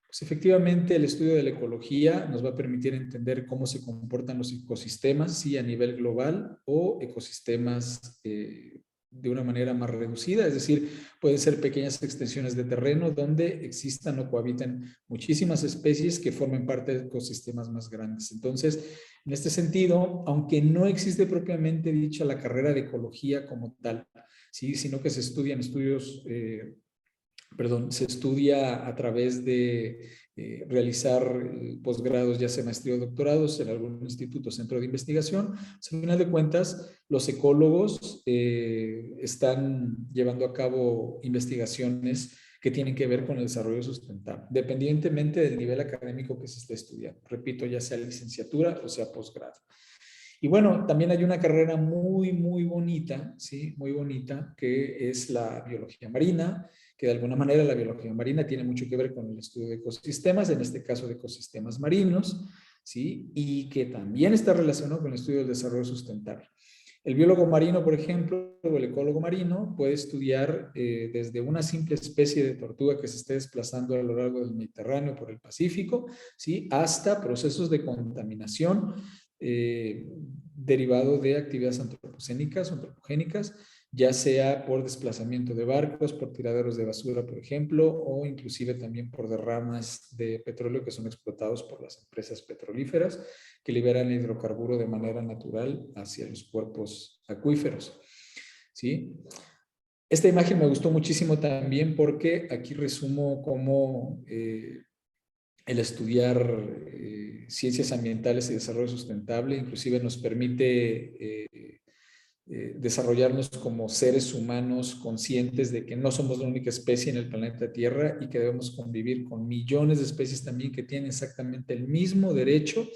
Pues efectivamente el estudio de la ecología nos va a permitir entender cómo se comportan los ecosistemas, sí, a nivel global o ecosistemas de una manera más reducida, es decir, pueden ser pequeñas extensiones de terreno donde existan o cohabitan muchísimas especies que formen parte de ecosistemas más grandes. Entonces, en este sentido, aunque no existe propiamente dicha la carrera de ecología como tal, ¿sí? Sino que se estudian estudios, se estudia a través de realizar posgrados, ya sea maestría o doctorados en algún instituto o centro de investigación. Al final de cuentas, los ecólogos están llevando a cabo investigaciones que tienen que ver con el desarrollo sustentable, dependientemente del nivel académico que se esté estudiando. Repito, ya sea licenciatura o sea posgrado. Y bueno, también hay una carrera muy, muy bonita, ¿sí? Muy bonita, que es la biología marina, que de alguna manera la biología marina tiene mucho que ver con el estudio de ecosistemas, en este caso de ecosistemas marinos, ¿sí? Y que también está relacionado con el estudio del desarrollo sustentable. El biólogo marino, por ejemplo, o el ecólogo marino puede estudiar desde una simple especie de tortuga que se esté desplazando a lo largo del Mediterráneo por el Pacífico, ¿sí? Hasta procesos de contaminación derivado de actividades antropocénicas o antropogénicas, ya sea por desplazamiento de barcos, por tiraderos de basura, por ejemplo, o inclusive también por derramas de petróleo que son explotados por las empresas petrolíferas que liberan el hidrocarburo de manera natural hacia los cuerpos acuíferos. ¿Sí? Esta imagen me gustó muchísimo también porque aquí resumo cómo el estudiar ciencias ambientales y desarrollo sustentable inclusive nos permite desarrollarnos como seres humanos conscientes de que no somos la única especie en el planeta Tierra y que debemos convivir con millones de especies también que tienen exactamente el mismo derecho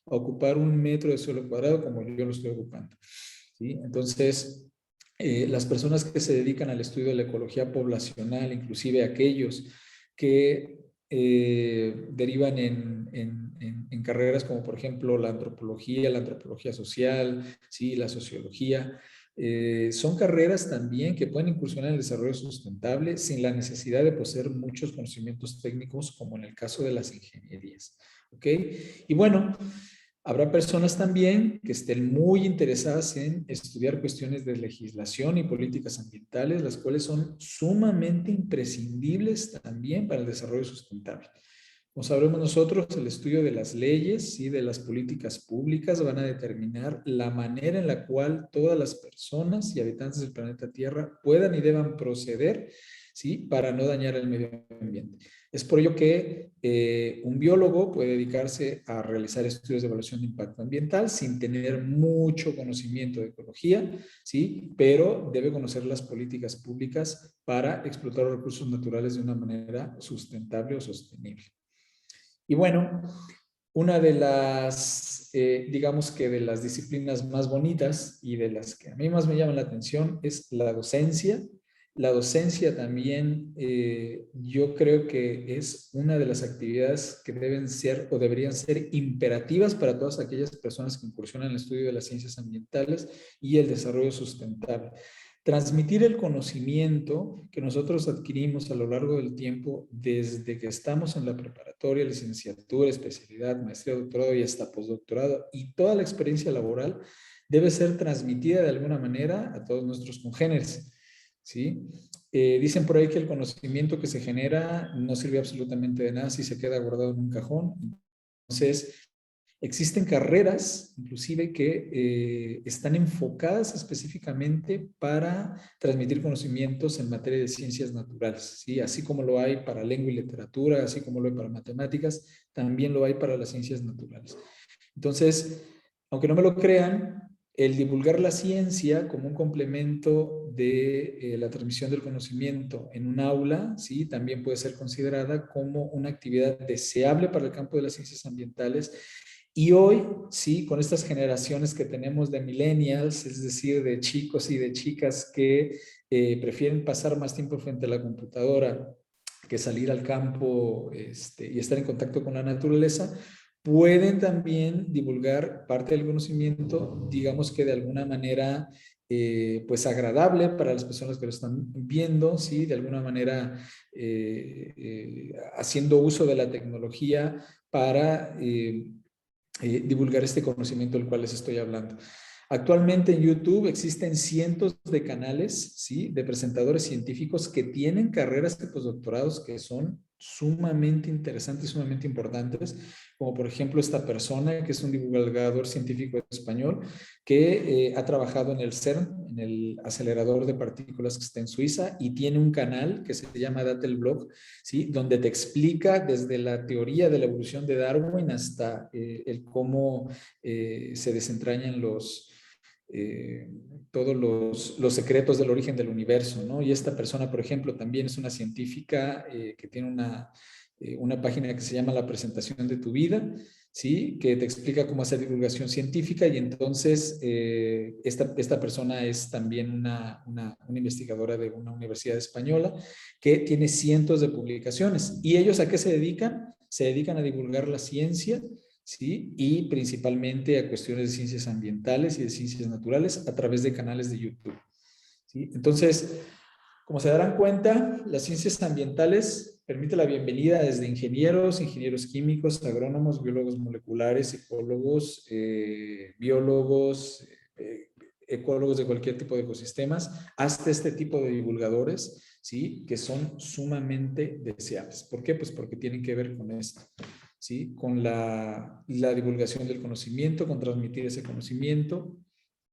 a ocupar 1 metro de suelo cuadrado como yo lo estoy ocupando. ¿Sí? Entonces, las personas que se dedican al estudio de la ecología poblacional, inclusive aquellos que derivan en carreras como por ejemplo la antropología social, ¿sí? La sociología, son carreras también que pueden incursionar en el desarrollo sustentable sin la necesidad de poseer muchos conocimientos técnicos como en el caso de las ingenierías. ¿Ok? Y bueno, habrá personas también que estén muy interesadas en estudiar cuestiones de legislación y políticas ambientales, las cuales son sumamente imprescindibles también para el desarrollo sustentable. Como sabremos nosotros, el estudio de las leyes y de las políticas públicas van a determinar la manera en la cual todas las personas y habitantes del planeta Tierra puedan y deban proceder, ¿sí? Para no dañar el medio ambiente. Es por ello que un biólogo puede dedicarse a realizar estudios de evaluación de impacto ambiental sin tener mucho conocimiento de ecología, ¿sí? Pero debe conocer las políticas públicas para explotar los recursos naturales de una manera sustentable o sostenible. Y bueno, una de las, digamos que de las disciplinas más bonitas y de las que a mí más me llaman la atención es la docencia. La docencia también yo creo que es una de las actividades que deben ser o deberían ser imperativas para todas aquellas personas que incursionan en el estudio de las ciencias ambientales y el desarrollo sustentable. Transmitir el conocimiento que nosotros adquirimos a lo largo del tiempo desde que estamos en la preparatoria, licenciatura, especialidad, maestría, doctorado y hasta postdoctorado y toda la experiencia laboral debe ser transmitida de alguna manera a todos nuestros congéneres. ¿Sí? Dicen por ahí que el conocimiento que se genera no sirve absolutamente de nada si se queda guardado en un cajón. Entonces, Existen carreras, inclusive, que están enfocadas específicamente para transmitir conocimientos en materia de ciencias naturales, ¿sí? Así como lo hay para lengua y literatura, así como lo hay para matemáticas, también lo hay para las ciencias naturales. Entonces, aunque no me lo crean, el divulgar la ciencia como un complemento de la transmisión del conocimiento en un aula, ¿sí? También puede ser considerada como una actividad deseable para el campo de las ciencias ambientales. Y hoy, sí, con estas generaciones que tenemos de millennials, es decir, de chicos y de chicas que prefieren pasar más tiempo frente a la computadora que salir al campo y estar en contacto con la naturaleza, pueden también divulgar parte del conocimiento, digamos que de alguna manera pues agradable para las personas que lo están viendo, ¿sí? De alguna manera haciendo uso de la tecnología para divulgar este conocimiento del cual les estoy hablando. Actualmente en YouTube existen cientos de canales, ¿sí? De presentadores científicos que tienen carreras de postdoctorados que son sumamente interesantes, sumamente importantes, como por ejemplo esta persona que es un divulgador científico español que ha trabajado en el CERN, en el acelerador de partículas que está en Suiza, y tiene un canal que se llama Datelblog, ¿sí? Donde te explica desde la teoría de la evolución de Darwin hasta el cómo se desentrañan todos los secretos del origen del universo, ¿no? Y esta persona, por ejemplo, también es una científica que tiene una página que se llama La Presentación de tu Vida, ¿sí? Que te explica cómo hacer divulgación científica, y entonces esta persona es también una investigadora de una universidad española que tiene cientos de publicaciones. ¿Y ellos a qué se dedican? Se dedican a divulgar la ciencia, ¿sí? Y principalmente a cuestiones de ciencias ambientales y de ciencias naturales a través de canales de YouTube, ¿sí? Entonces, como se darán cuenta, las ciencias ambientales permiten la bienvenida desde ingenieros, ingenieros químicos, agrónomos, biólogos moleculares, ecólogos, biólogos, ecólogos de cualquier tipo de ecosistemas, hasta este tipo de divulgadores, ¿sí? Que son sumamente deseables. ¿Por qué? Pues porque tienen que ver con esto, ¿sí? Con la divulgación del conocimiento, con transmitir ese conocimiento,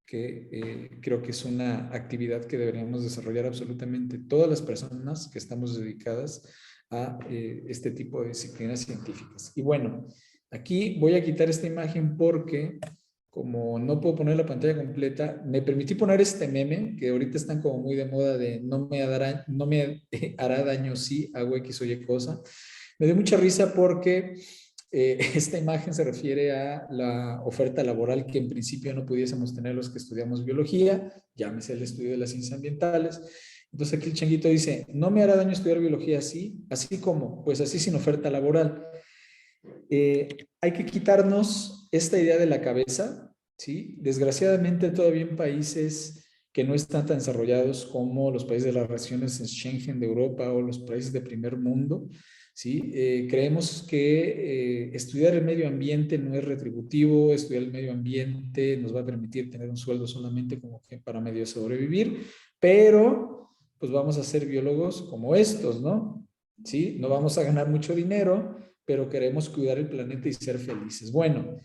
que creo que es una actividad que deberíamos desarrollar absolutamente todas las personas que estamos dedicadas a este tipo de disciplinas científicas. Y bueno, aquí voy a quitar esta imagen porque como no puedo poner la pantalla completa, me permití poner este meme que ahorita están como muy de moda de no me hará daño si hago X o Y cosa. Me dio mucha risa porque esta imagen se refiere a la oferta laboral que en principio no pudiésemos tener los que estudiamos biología, llámese el estudio de las ciencias ambientales. Entonces aquí el changuito dice, no me hará daño estudiar biología así como, pues así sin oferta laboral. Hay que quitarnos esta idea de la cabeza, ¿sí? Desgraciadamente todavía en países que no están tan desarrollados como los países de las regiones Schengen de Europa o los países de primer mundo, ¿sí? Creemos que estudiar el medio ambiente no es retributivo, estudiar el medio ambiente nos va a permitir tener un sueldo solamente como que para medio sobrevivir, pero pues vamos a ser biólogos como estos, ¿no? ¿Sí? No vamos a ganar mucho dinero, pero queremos cuidar el planeta y ser felices. Bueno,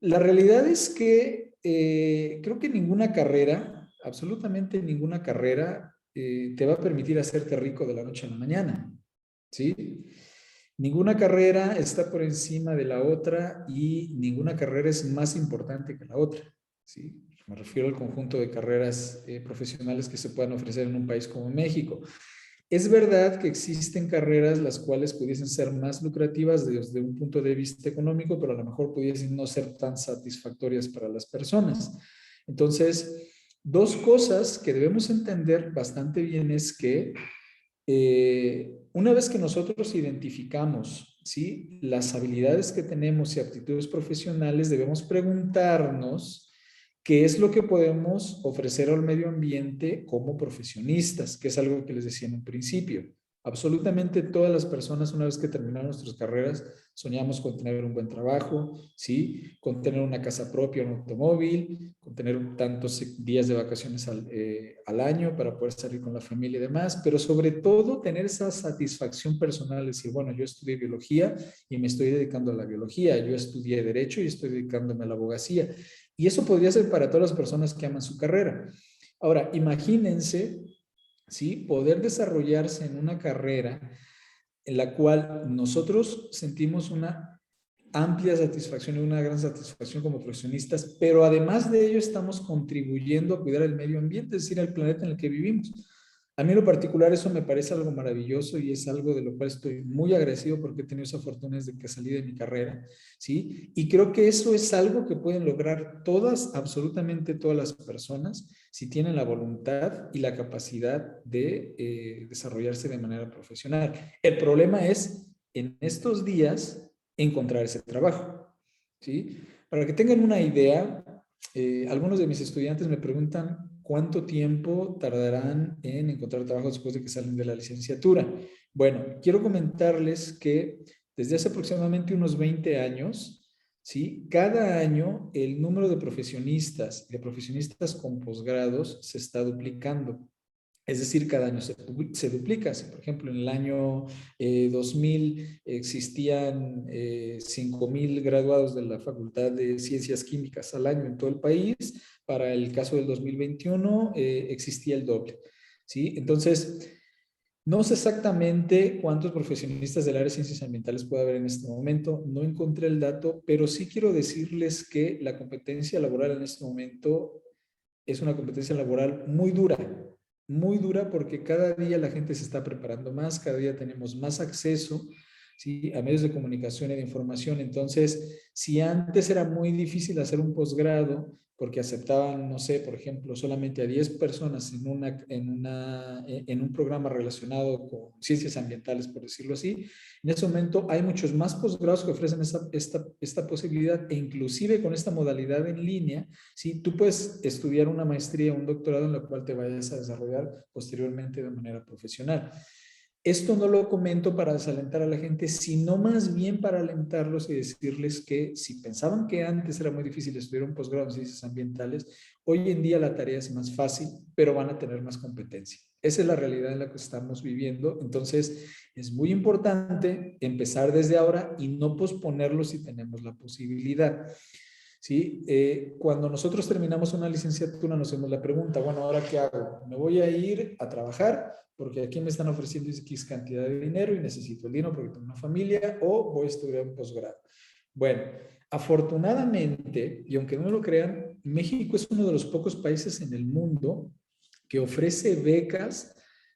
la realidad es que creo que ninguna carrera, absolutamente ninguna carrera, te va a permitir hacerte rico de la noche a la mañana, ¿sí? Ninguna carrera está por encima de la otra y ninguna carrera es más importante que la otra, ¿sí? Me refiero al conjunto de carreras profesionales que se puedan ofrecer en un país como México. Es verdad que existen carreras las cuales pudiesen ser más lucrativas desde un punto de vista económico, pero a lo mejor pudiesen no ser tan satisfactorias para las personas. Entonces, dos cosas que debemos entender bastante bien es que una vez que nosotros identificamos, ¿sí?, las habilidades que tenemos y aptitudes profesionales, debemos preguntarnos qué es lo que podemos ofrecer al medio ambiente como profesionistas, que es algo que les decía en un principio, Absolutamente todas las personas, una vez que terminamos nuestras carreras, soñamos con tener un buen trabajo, ¿sí? Con tener una casa propia, un automóvil, con tener tantos días de vacaciones al año para poder salir con la familia y demás, pero sobre todo tener esa satisfacción personal, decir, bueno, yo estudié biología y me estoy dedicando a la biología, yo estudié derecho y estoy dedicándome a la abogacía. Y eso podría ser para todas las personas que aman su carrera. Ahora, imagínense, ¿sí? Poder desarrollarse en una carrera en la cual nosotros sentimos una amplia satisfacción y una gran satisfacción como profesionistas, pero además de ello estamos contribuyendo a cuidar el medio ambiente, es decir, el planeta en el que vivimos. A mí en lo particular eso me parece algo maravilloso y es algo de lo cual estoy muy agradecido porque he tenido esa fortuna desde que salí de mi carrera, ¿sí? Y creo que eso es algo que pueden lograr todas, absolutamente todas las personas, si tienen la voluntad y la capacidad de desarrollarse de manera profesional. El problema es, en estos días, encontrar ese trabajo, ¿sí? Para que tengan una idea, algunos de mis estudiantes me preguntan cuánto tiempo tardarán en encontrar trabajo después de que salen de la licenciatura. Bueno, quiero comentarles que desde hace aproximadamente unos 20 años, ¿sí? Cada año el número de profesionistas con posgrados se está duplicando. Es decir, cada año se duplica. Si, por ejemplo, en el año 2000 existían 5,000 graduados de la Facultad de Ciencias Químicas al año en todo el país, para el caso del 2021 existía el doble. ¿Sí? Entonces, no sé exactamente cuántos profesionistas del área de ciencias ambientales puede haber en este momento, no encontré el dato, pero sí quiero decirles que la competencia laboral en este momento es una competencia laboral muy dura porque cada día la gente se está preparando más, cada día tenemos más acceso, ¿sí? A medios de comunicación y de información. Entonces, si antes era muy difícil hacer un posgrado porque aceptaban, no sé, por ejemplo, solamente a 10 personas en un programa relacionado con ciencias ambientales, por decirlo así, en ese momento hay muchos más posgrados que ofrecen esta posibilidad e inclusive con esta modalidad en línea, ¿sí? Tú puedes estudiar una maestría, un doctorado en la cual te vayas a desarrollar posteriormente de manera profesional. Esto no lo comento para desalentar a la gente, sino más bien para alentarlos y decirles que si pensaban que antes era muy difícil estudiar un posgrado en ciencias ambientales, hoy en día la tarea es más fácil, pero van a tener más competencia. Esa es la realidad en la que estamos viviendo. Entonces, es muy importante empezar desde ahora y no posponerlo si tenemos la posibilidad. ¿Sí? Cuando nosotros terminamos una licenciatura nos hacemos la pregunta, bueno, ¿ahora qué hago? ¿Me voy a ir a trabajar porque aquí me están ofreciendo X cantidad de dinero y necesito el dinero porque tengo una familia, o voy a estudiar un posgrado? Bueno, afortunadamente, y aunque no lo crean, México es uno de los pocos países en el mundo que ofrece becas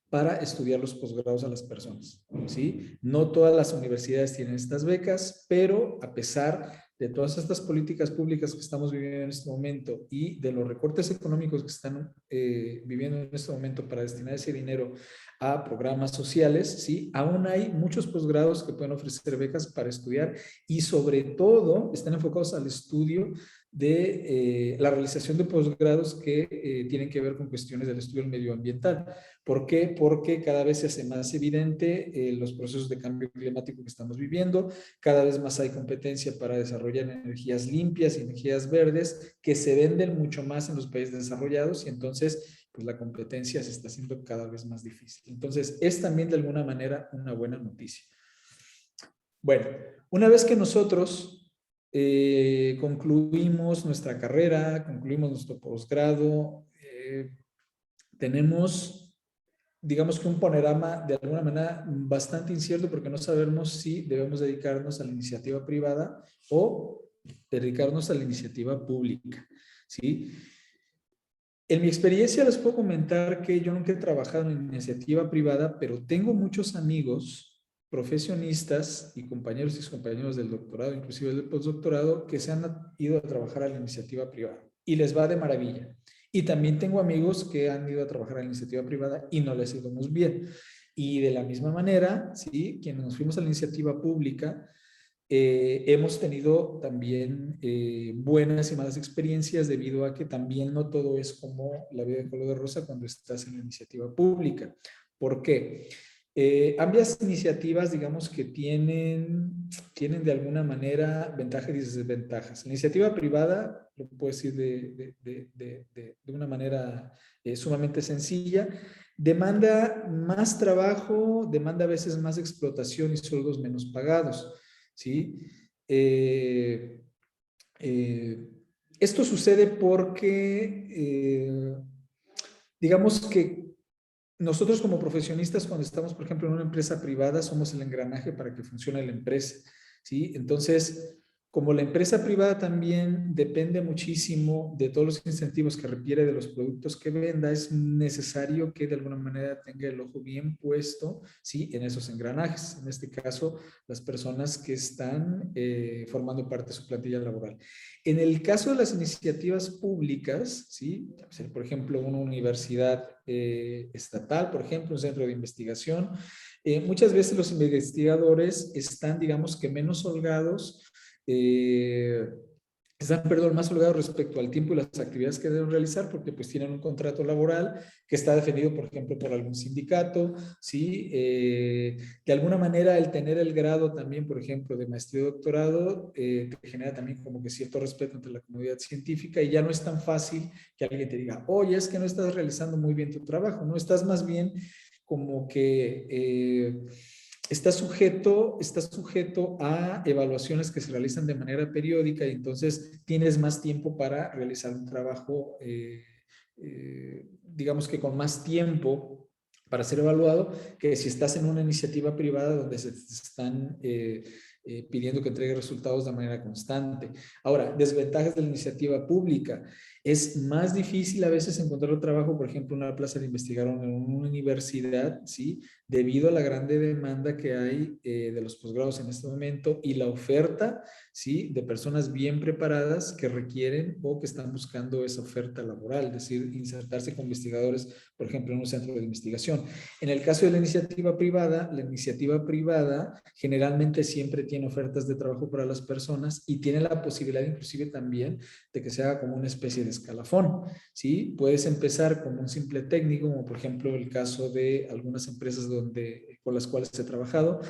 para estudiar los posgrados a las personas, ¿sí? No todas las universidades tienen estas becas, pero a pesar de todas estas políticas públicas que estamos viviendo en este momento y de los recortes económicos que están viviendo en este momento para destinar ese dinero a programas sociales, ¿sí? Aún hay muchos posgrados que pueden ofrecer becas para estudiar y sobre todo están enfocados al estudio de la realización de posgrados que tienen que ver con cuestiones del estudio medioambiental. ¿Por qué? Porque cada vez se hace más evidente los procesos de cambio climático que estamos viviendo, cada vez más hay competencia para desarrollar energías limpias y energías verdes que se venden mucho más en los países desarrollados y entonces pues la competencia se está haciendo cada vez más difícil. Entonces es también de alguna manera una buena noticia. Bueno, una vez que nosotros concluimos nuestra carrera, concluimos nuestro posgrado, tenemos, digamos que un panorama de alguna manera bastante incierto porque no sabemos si debemos dedicarnos a la iniciativa privada o dedicarnos a la iniciativa pública, ¿sí? En mi experiencia les puedo comentar que yo nunca he trabajado en iniciativa privada, pero tengo muchos amigos profesionistas y compañeros y excompañeros del doctorado, inclusive del postdoctorado, que se han ido a trabajar a la iniciativa privada y les va de maravilla. Y también tengo amigos que han ido a trabajar a la iniciativa privada y no les ha ido muy bien. Y de la misma manera, ¿sí? Quienes nos fuimos a la iniciativa pública, hemos tenido también buenas y malas experiencias debido a que también no todo es como la vida de color de rosa cuando estás en la iniciativa pública. ¿Por qué? Ambas iniciativas, digamos que tienen de alguna manera ventajas y desventajas. La iniciativa privada, lo puedo decir de una manera sumamente sencilla, demanda más trabajo, demanda a veces más explotación y sueldos menos pagados, ¿sí? Eh, eh, Esto sucede porque, digamos que nosotros como profesionistas, cuando estamos, por ejemplo, en una empresa privada, somos el engranaje para que funcione la empresa, ¿sí? Entonces, como la empresa privada también depende muchísimo de todos los incentivos que requiere de los productos que venda, es necesario que de alguna manera tenga el ojo bien puesto, ¿sí? En esos engranajes. En este caso, las personas que están formando parte de su plantilla laboral. En el caso de las iniciativas públicas, ¿sí? Por ejemplo, una universidad estatal, por ejemplo, un centro de investigación, muchas veces los investigadores están, digamos que menos holgados, están, perdón, más holgados respecto al tiempo y las actividades que deben realizar porque pues tienen un contrato laboral que está defendido, por ejemplo, por algún sindicato, ¿sí? De alguna manera el tener el grado también, por ejemplo, de maestría y doctorado, te genera también como que cierto respeto entre la comunidad científica y ya no es tan fácil que alguien te diga, oye, es que no estás realizando muy bien tu trabajo, ¿no? Estás más bien como que está sujeto a evaluaciones que se realizan de manera periódica y entonces tienes más tiempo para realizar un trabajo, digamos que con más tiempo para ser evaluado, que si estás en una iniciativa privada donde se están pidiendo que entregue resultados de manera constante. Ahora, desventajas de la iniciativa pública. Es más difícil a veces encontrar un trabajo, por ejemplo, en una plaza de investigador en una universidad, ¿sí? Debido a la grande demanda que hay de los posgrados en este momento y la oferta, ¿sí? De personas bien preparadas que requieren o que están buscando esa oferta laboral, es decir, insertarse como investigadores, por ejemplo, en un centro de investigación. En el caso de la iniciativa privada generalmente siempre tiene ofertas de trabajo para las personas y tiene la posibilidad inclusive también de que se haga como una especie de escalafón, ¿sí? Puedes empezar como un simple técnico, como por ejemplo el caso de algunas empresas con las cuales he trabajado,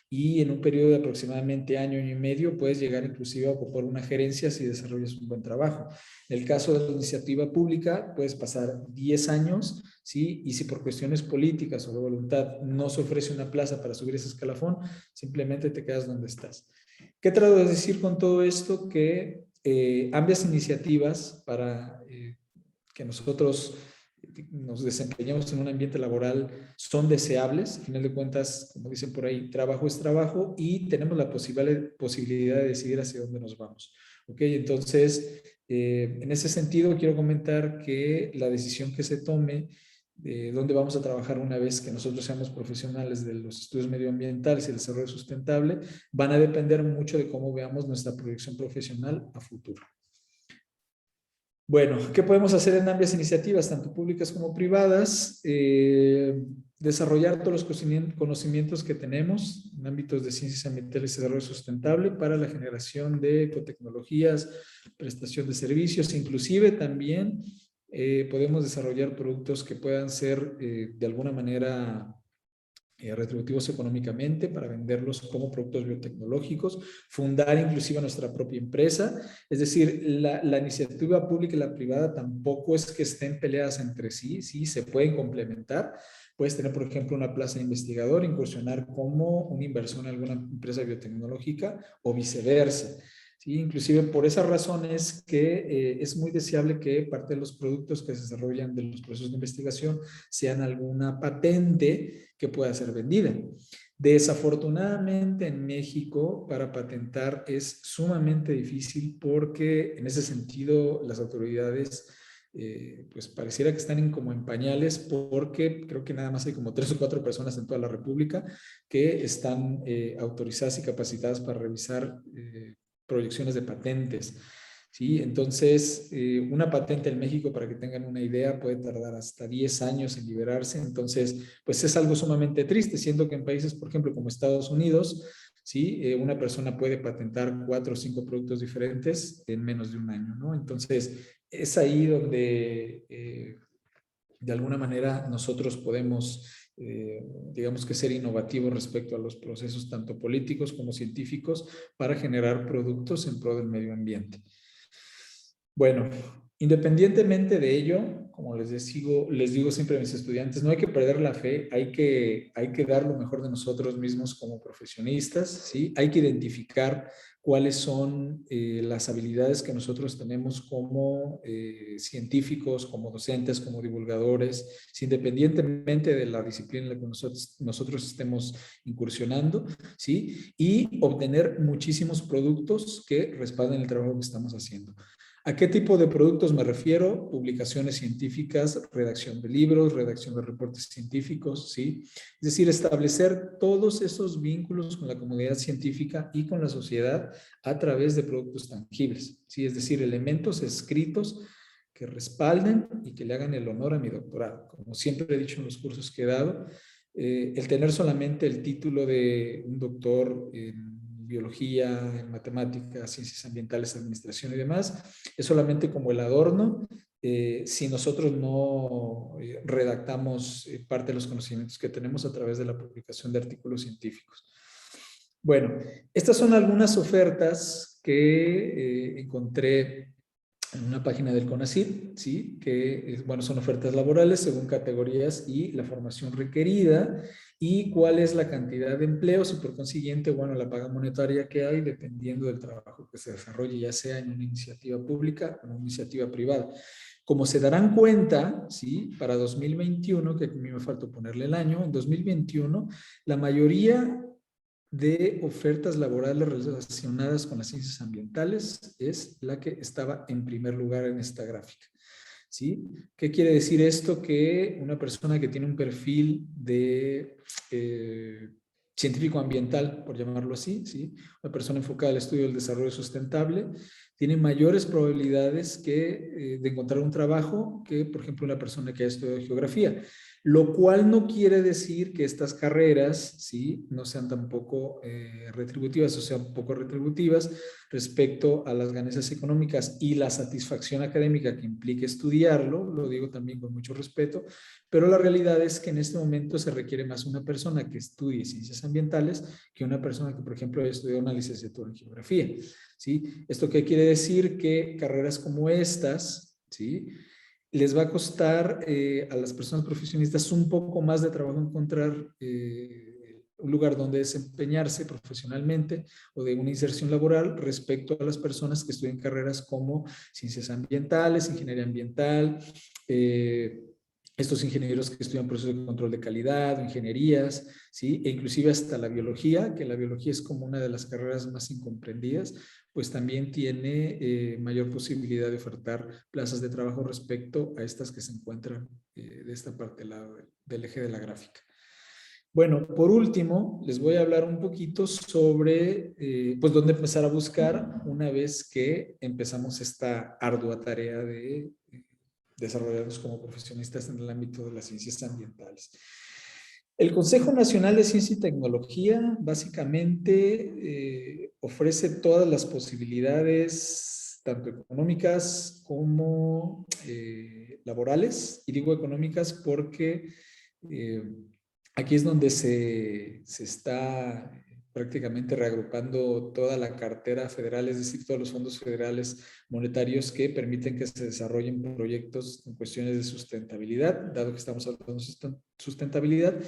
y en un periodo de aproximadamente año y medio puedes llegar inclusive a ocupar una gerencia si desarrollas un buen trabajo. En el caso de la iniciativa pública puedes pasar 10 años, ¿sí? Y si por cuestiones políticas o de voluntad no se ofrece una plaza para subir ese escalafón, simplemente te quedas donde estás. ¿Qué trato de decir con todo esto? Que ambas iniciativas para que nosotros nos desempeñemos en un ambiente laboral son deseables. Al final de cuentas, como dicen por ahí, trabajo es trabajo y tenemos la posibilidad de decidir hacia dónde nos vamos. ¿Ok? Entonces, en ese sentido, quiero comentar que la decisión que se tome de dónde vamos a trabajar una vez que nosotros seamos profesionales de los estudios medioambientales y el desarrollo sustentable, van a depender mucho de cómo veamos nuestra proyección profesional a futuro. Bueno, ¿qué podemos hacer en ambas iniciativas, tanto públicas como privadas? Desarrollar todos los conocimientos que tenemos en ámbitos de ciencias ambientales y desarrollo sustentable para la generación de ecotecnologías, prestación de servicios, inclusive también podemos desarrollar productos que puedan ser de alguna manera retributivos económicamente para venderlos como productos biotecnológicos, fundar inclusive nuestra propia empresa. Es decir, la iniciativa pública y la privada tampoco es que estén peleadas entre sí, sí, se pueden complementar. Puedes tener, por ejemplo, una plaza de investigador, incursionar como un inversor en alguna empresa biotecnológica o viceversa. Sí, inclusive por esas razones que es muy deseable que parte de los productos que se desarrollan de los procesos de investigación sean alguna patente que pueda ser vendida. Desafortunadamente en México para patentar es sumamente difícil porque en ese sentido las autoridades pues pareciera que están como en pañales porque creo que nada más hay como 3 o 4 personas en toda la República que están autorizadas y capacitadas para revisar proyecciones de patentes. ¿Sí? Entonces, una patente en México, para que tengan una idea, puede tardar hasta 10 años en liberarse. Entonces, pues es algo sumamente triste, siendo que en países, por ejemplo, como Estados Unidos, ¿sí? Una persona puede patentar 4 o 5 productos diferentes en menos de un año, ¿no? Entonces, es ahí donde de alguna manera nosotros podemos digamos que ser innovativo respecto a los procesos tanto políticos como científicos para generar productos en pro del medio ambiente. Bueno, independientemente de ello, como les digo siempre a mis estudiantes, no hay que perder la fe, hay que dar lo mejor de nosotros mismos como profesionistas, ¿sí? Hay que identificar cuáles son las habilidades que nosotros tenemos como científicos, como docentes, como divulgadores, independientemente de la disciplina en la que nosotros estemos incursionando, ¿sí? Y obtener muchísimos productos que respalden el trabajo que estamos haciendo. ¿A qué tipo de productos me refiero? Publicaciones científicas, redacción de libros, redacción de reportes científicos, ¿sí? Es decir, establecer todos esos vínculos con la comunidad científica y con la sociedad a través de productos tangibles, ¿sí? Es decir, elementos escritos que respalden y que le hagan el honor a mi doctorado. Como siempre he dicho en los cursos que he dado, el tener solamente el título de un doctor en biología, en matemáticas, ciencias ambientales, administración y demás, es solamente como el adorno si nosotros no redactamos parte de los conocimientos que tenemos a través de la publicación de artículos científicos. Bueno, estas son algunas ofertas que encontré en una página del CONACYT, ¿sí? Que bueno, son ofertas laborales según categorías y la formación requerida y cuál es la cantidad de empleos y por consiguiente, bueno, la paga monetaria que hay dependiendo del trabajo que se desarrolle, ya sea en una iniciativa pública o en una iniciativa privada. Como se darán cuenta, ¿sí? Para 2021, que a mí me faltó ponerle el año, en 2021 la mayoría de ofertas laborales relacionadas con las ciencias ambientales es la que estaba en primer lugar en esta gráfica. ¿Sí? ¿Qué quiere decir esto? Que una persona que tiene un perfil de científico ambiental, por llamarlo así, ¿sí? Una persona enfocada al estudio del desarrollo sustentable, tiene mayores probabilidades de encontrar un trabajo que, por ejemplo, una persona que ha estudiado geografía. Lo cual no quiere decir que estas carreras, ¿sí? No sean tampoco retributivas o sean poco retributivas respecto a las ganancias económicas y la satisfacción académica que implica estudiarlo, lo digo también con mucho respeto, pero la realidad es que en este momento se requiere más una persona que estudie ciencias ambientales que una persona que, por ejemplo, haya estudiado una licenciatura en geografía, ¿sí? ¿Esto qué quiere decir? Que carreras como estas, ¿sí? Les va a costar a las personas profesionistas un poco más de trabajo encontrar un lugar donde desempeñarse profesionalmente o de una inserción laboral respecto a las personas que estudian carreras como ciencias ambientales, ingeniería ambiental, estos ingenieros que estudian procesos de control de calidad, ingenierías, ¿sí? E inclusive hasta la biología, que la biología es como una de las carreras más incomprendidas, pues también tiene mayor posibilidad de ofertar plazas de trabajo respecto a estas que se encuentran de esta parte del eje de la gráfica. Bueno, por último, les voy a hablar un poquito sobre pues dónde empezar a buscar una vez que empezamos esta ardua tarea de desarrollarnos como profesionistas en el ámbito de las ciencias ambientales. El Consejo Nacional de Ciencia y Tecnología básicamente ofrece todas las posibilidades, tanto económicas como laborales, y digo económicas porque aquí es donde se está prácticamente reagrupando toda la cartera federal, es decir, todos los fondos federales monetarios que permiten que se desarrollen proyectos en cuestiones de sustentabilidad, dado que estamos hablando de sustentabilidad.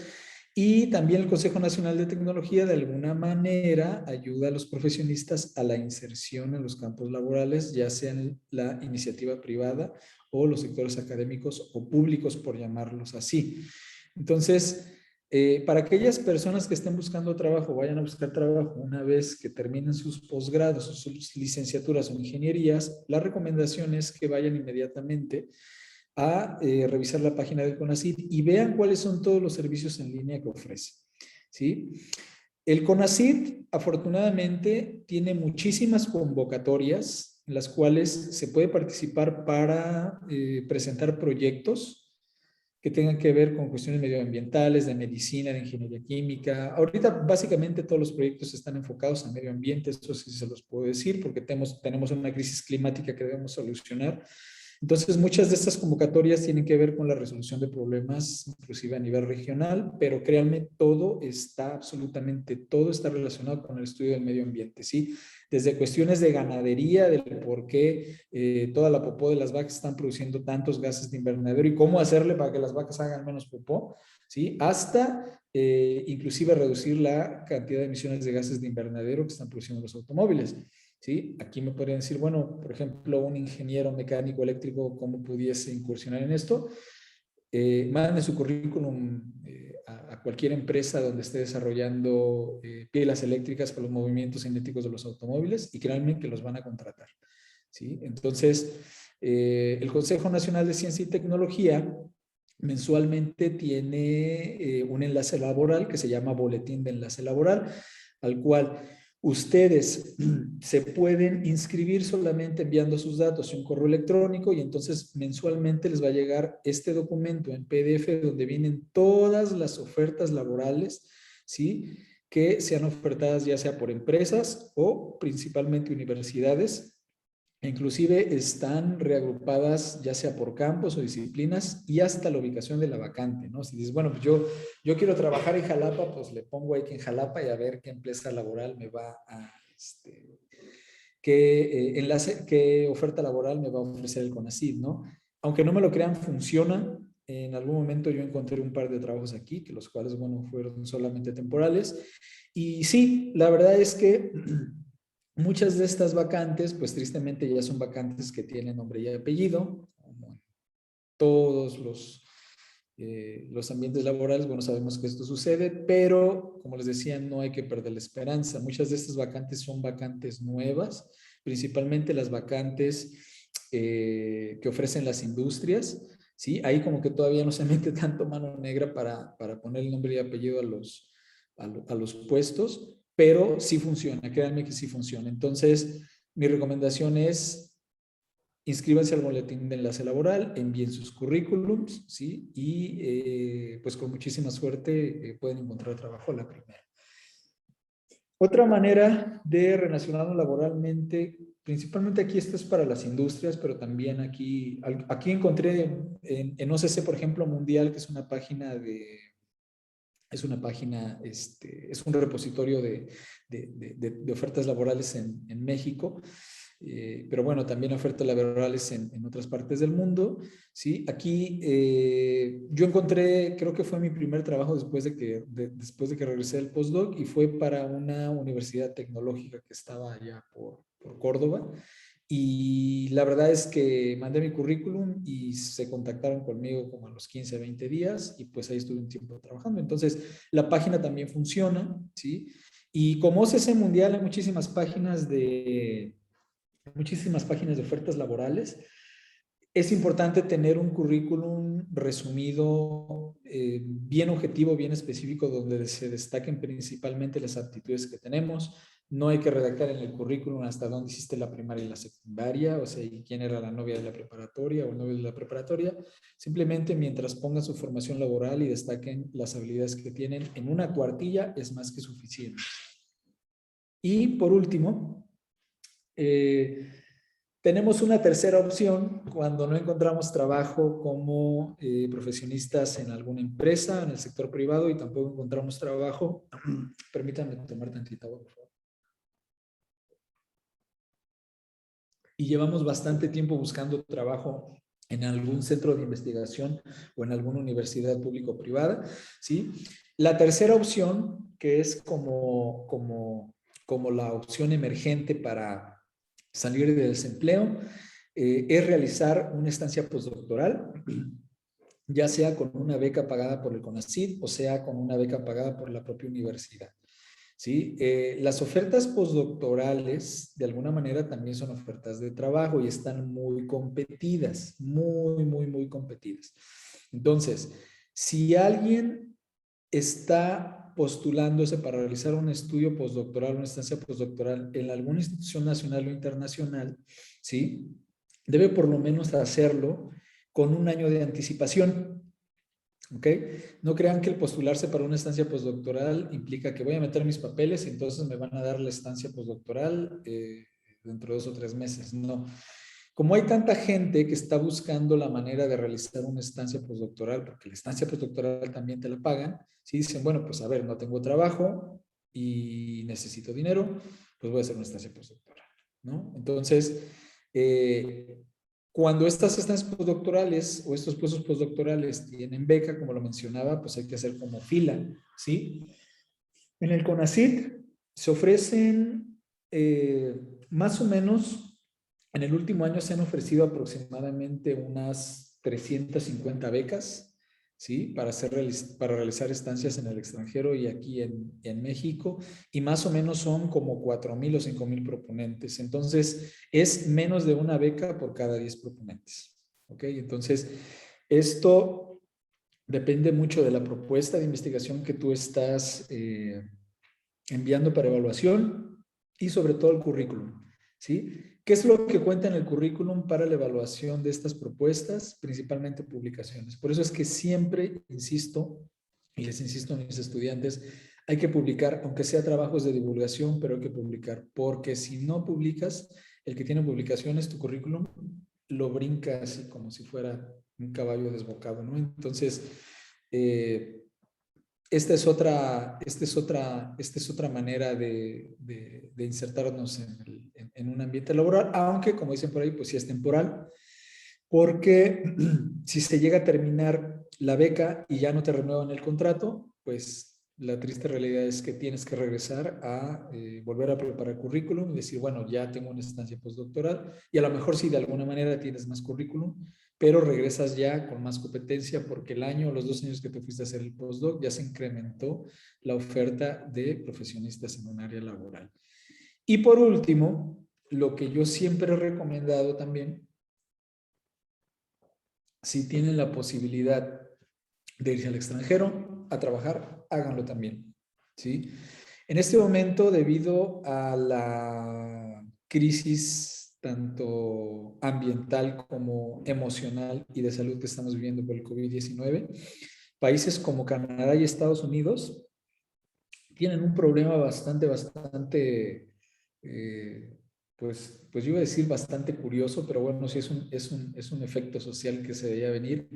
Y también el Consejo Nacional de Tecnología de alguna manera ayuda a los profesionistas a la inserción en los campos laborales, ya sea en la iniciativa privada o los sectores académicos o públicos, por llamarlos así. Entonces, para aquellas personas que estén buscando trabajo, vayan a buscar trabajo una vez que terminen sus posgrados o sus licenciaturas o ingenierías, la recomendación es que vayan inmediatamente a revisar la página del CONACYT y vean cuáles son todos los servicios en línea que ofrece, ¿sí? El CONACYT, afortunadamente, tiene muchísimas convocatorias en las cuales se puede participar para presentar proyectos que tengan que ver con cuestiones medioambientales, de medicina, de ingeniería química. Ahorita básicamente todos los proyectos están enfocados a medio ambiente, eso sí se los puedo decir, porque tenemos una crisis climática que debemos solucionar. Entonces, muchas de estas convocatorias tienen que ver con la resolución de problemas, inclusive a nivel regional, pero créanme, absolutamente todo está relacionado con el estudio del medio ambiente, ¿sí? Desde cuestiones de ganadería, del por qué toda la popó de las vacas están produciendo tantos gases de invernadero y cómo hacerle para que las vacas hagan menos popó, ¿sí? Hasta inclusive reducir la cantidad de emisiones de gases de invernadero que están produciendo los automóviles. ¿Sí? Aquí me podrían decir, bueno, por ejemplo, un ingeniero mecánico eléctrico, ¿cómo pudiese incursionar en esto? Manden su currículum a cualquier empresa donde esté desarrollando pilas eléctricas para los movimientos cinéticos de los automóviles y créanme que los van a contratar. ¿Sí? Entonces, el Consejo Nacional de Ciencia y Tecnología mensualmente tiene un enlace laboral que se llama Boletín de Enlace Laboral, al cual ustedes se pueden inscribir solamente enviando sus datos y un correo electrónico y entonces mensualmente les va a llegar este documento en PDF donde vienen todas las ofertas laborales, ¿sí? Que sean ofertadas ya sea por empresas o principalmente universidades. Inclusive están reagrupadas ya sea por campos o disciplinas y hasta la ubicación de la vacante, ¿no? Si dices, bueno, pues yo quiero trabajar en Jalapa, pues le pongo ahí que en Jalapa y a ver qué empresa laboral me va a, qué oferta laboral me va a ofrecer el CONACYT, ¿no? Aunque no me lo crean, funciona. En algún momento yo encontré un par de trabajos aquí, que los cuales, bueno, fueron solamente temporales. Y sí, la verdad es que muchas de estas vacantes, pues tristemente ya son vacantes que tienen nombre y apellido, como en todos los ambientes laborales. Bueno, sabemos que esto sucede, pero como les decía, no hay que perder la esperanza. Muchas de estas vacantes son vacantes nuevas, principalmente las vacantes que ofrecen las industrias, ¿sí? Ahí como que todavía no se mete tanto mano negra para poner el nombre y apellido a los puestos, pero sí funciona, créanme que sí funciona. Entonces, mi recomendación es inscríbanse al boletín de enlace laboral, envíen sus currículums, ¿sí? Y pues con muchísima suerte pueden encontrar trabajo a la primera. Otra manera de relacionarnos laboralmente, principalmente aquí esto es para las industrias, pero también aquí encontré en OCC, por ejemplo, Mundial, que es una página es un repositorio de ofertas laborales en México, pero bueno, también ofertas laborales en otras partes del mundo, ¿sí? Aquí yo encontré, creo que fue mi primer trabajo después de que regresé del postdoc y fue para una universidad tecnológica que estaba allá por Córdoba. Y la verdad es que mandé mi currículum y se contactaron conmigo como a los 15, 20 días y pues ahí estuve un tiempo trabajando. Entonces, la página también funciona, ¿sí? Y como OCC Mundial hay muchísimas páginas de ofertas laborales. Es importante tener un currículum resumido, bien objetivo, bien específico, donde se destaquen principalmente las aptitudes que tenemos. No hay que redactar en el currículum hasta dónde hiciste la primaria y la secundaria, o sea, y quién era la novia de la preparatoria o el novio de la preparatoria. Simplemente mientras pongan su formación laboral y destaquen las habilidades que tienen en una cuartilla, es más que suficiente. Y por último, tenemos una tercera opción cuando no encontramos trabajo como profesionistas en alguna empresa, en el sector privado, y tampoco encontramos trabajo. Permítanme tomar tantita agua, por favor. Y llevamos bastante tiempo buscando trabajo en algún centro de investigación o en alguna universidad pública o privada, ¿sí? La tercera opción, que es como la opción emergente para salir del desempleo, es realizar una estancia postdoctoral, ya sea con una beca pagada por el CONACYT o sea con una beca pagada por la propia universidad. ¿Sí? Las ofertas postdoctorales de alguna manera también son ofertas de trabajo y están muy competidas, muy competidas. Entonces, si alguien está postulándose para realizar un estudio postdoctoral, una estancia postdoctoral en alguna institución nacional o internacional, ¿sí? Debe por lo menos hacerlo con un año de anticipación. ¿Ok? No crean que el postularse para una estancia postdoctoral implica que voy a meter mis papeles y entonces me van a dar la estancia postdoctoral dentro de 2 o 3 meses. No. Como hay tanta gente que está buscando la manera de realizar una estancia postdoctoral, porque la estancia postdoctoral también te la pagan, si dicen, bueno, pues a ver, no tengo trabajo y necesito dinero, pues voy a hacer una estancia postdoctoral, ¿no? Entonces, cuando estas estancias postdoctorales o estos puestos postdoctorales tienen beca, como lo mencionaba, pues hay que hacer como fila, ¿sí? En el CONACYT se ofrecen más o menos, en el último año se han ofrecido aproximadamente unas 350 becas, ¿sí? Para realizar estancias en el extranjero y aquí en México, y más o menos son como 4,000 o 5,000 proponentes. Entonces, es menos de una beca por cada 10 proponentes, ¿ok? Entonces, esto depende mucho de la propuesta de investigación que tú estás enviando para evaluación y sobre todo el currículum, ¿sí? ¿Qué es lo que cuenta en el currículum para la evaluación de estas propuestas? Principalmente publicaciones. Por eso es que siempre insisto, y les insisto a mis estudiantes, hay que publicar, aunque sea trabajos de divulgación, pero hay que publicar, porque si no publicas, el que tiene publicaciones, tu currículum, lo brinca así como si fuera un caballo desbocado, ¿no? Entonces, esta es otra manera de insertarnos en un ambiente laboral, aunque, como dicen por ahí, pues sí es temporal, porque si se llega a terminar la beca y ya no te renuevan el contrato, pues la triste realidad es que tienes que regresar a volver a preparar currículum y decir, bueno, ya tengo una estancia postdoctoral y a lo mejor sí de alguna manera tienes más currículum, pero regresas ya con más competencia porque el año o los 2 años que te fuiste a hacer el postdoc ya se incrementó la oferta de profesionistas en un área laboral. Y por último, lo que yo siempre he recomendado también, si tienen la posibilidad de irse al extranjero a trabajar, háganlo también, ¿sí? En este momento, debido a la crisis tanto ambiental como emocional y de salud que estamos viviendo por el COVID-19, países como Canadá y Estados Unidos tienen un problema bastante, pues yo iba a decir bastante curioso, pero bueno, sí es un efecto social que se veía venir,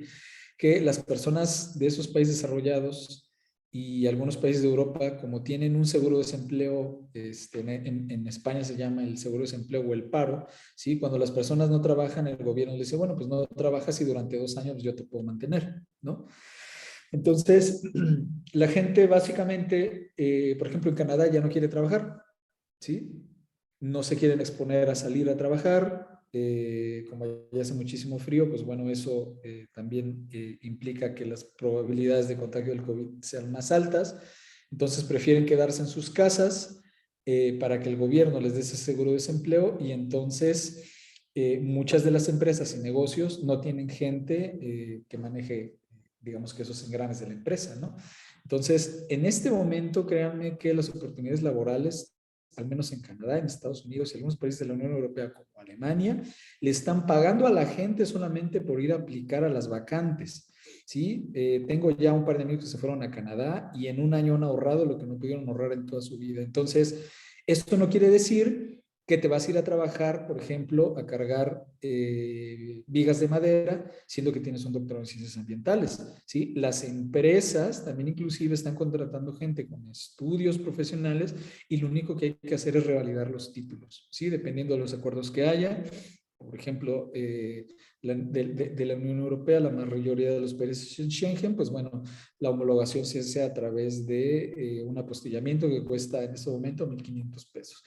que las personas de esos países desarrollados y algunos países de Europa, como tienen un seguro de desempleo, en España se llama el seguro de desempleo o el paro, ¿sí? Cuando las personas no trabajan, el gobierno les dice, bueno, pues no trabajas y durante 2 años yo te puedo mantener, ¿no? Entonces, la gente básicamente, por ejemplo, en Canadá ya no quiere trabajar, ¿sí? No se quieren exponer a salir a trabajar. Como ya hace muchísimo frío, pues bueno, eso también implica que las probabilidades de contagio del COVID sean más altas. Entonces, prefieren quedarse en sus casas para que el gobierno les dé ese seguro de desempleo y entonces muchas de las empresas y negocios no tienen gente que maneje, digamos que esos engranes de la empresa, ¿no? Entonces, en este momento, créanme que las oportunidades laborales, al menos en Canadá, en Estados Unidos y algunos países de la Unión Europea como Alemania, le están pagando a la gente solamente por ir a aplicar a las vacantes. ¿Sí? Tengo ya un par de amigos que se fueron a Canadá y en un año han ahorrado lo que no pudieron ahorrar en toda su vida. Entonces, esto no quiere decir que te vas a ir a trabajar, por ejemplo, a cargar vigas de madera, siendo que tienes un doctorado en ciencias ambientales, ¿sí? Las empresas también inclusive están contratando gente con estudios profesionales y lo único que hay que hacer es revalidar los títulos, ¿sí? Dependiendo de los acuerdos que haya. Por ejemplo, de la Unión Europea, la mayoría de los países en Schengen, pues bueno, la homologación se hace a través de un apostillamiento que cuesta en este momento 1,500 pesos.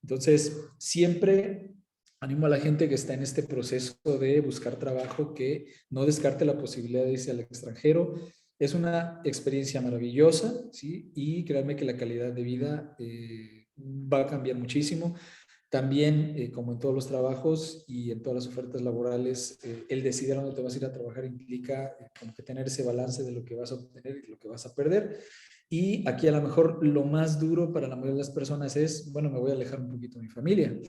Entonces, siempre animo a la gente que está en este proceso de buscar trabajo que no descarte la posibilidad de irse al extranjero. Es una experiencia maravillosa, ¿sí? Y créanme que la calidad de vida va a cambiar muchísimo. También, como en todos los trabajos y en todas las ofertas laborales, el decidir a dónde te vas a ir a trabajar implica como que tener ese balance de lo que vas a obtener y lo que vas a perder. Y aquí a lo mejor lo más duro para la mayoría de las personas es, bueno, me voy a alejar un poquito de mi familia.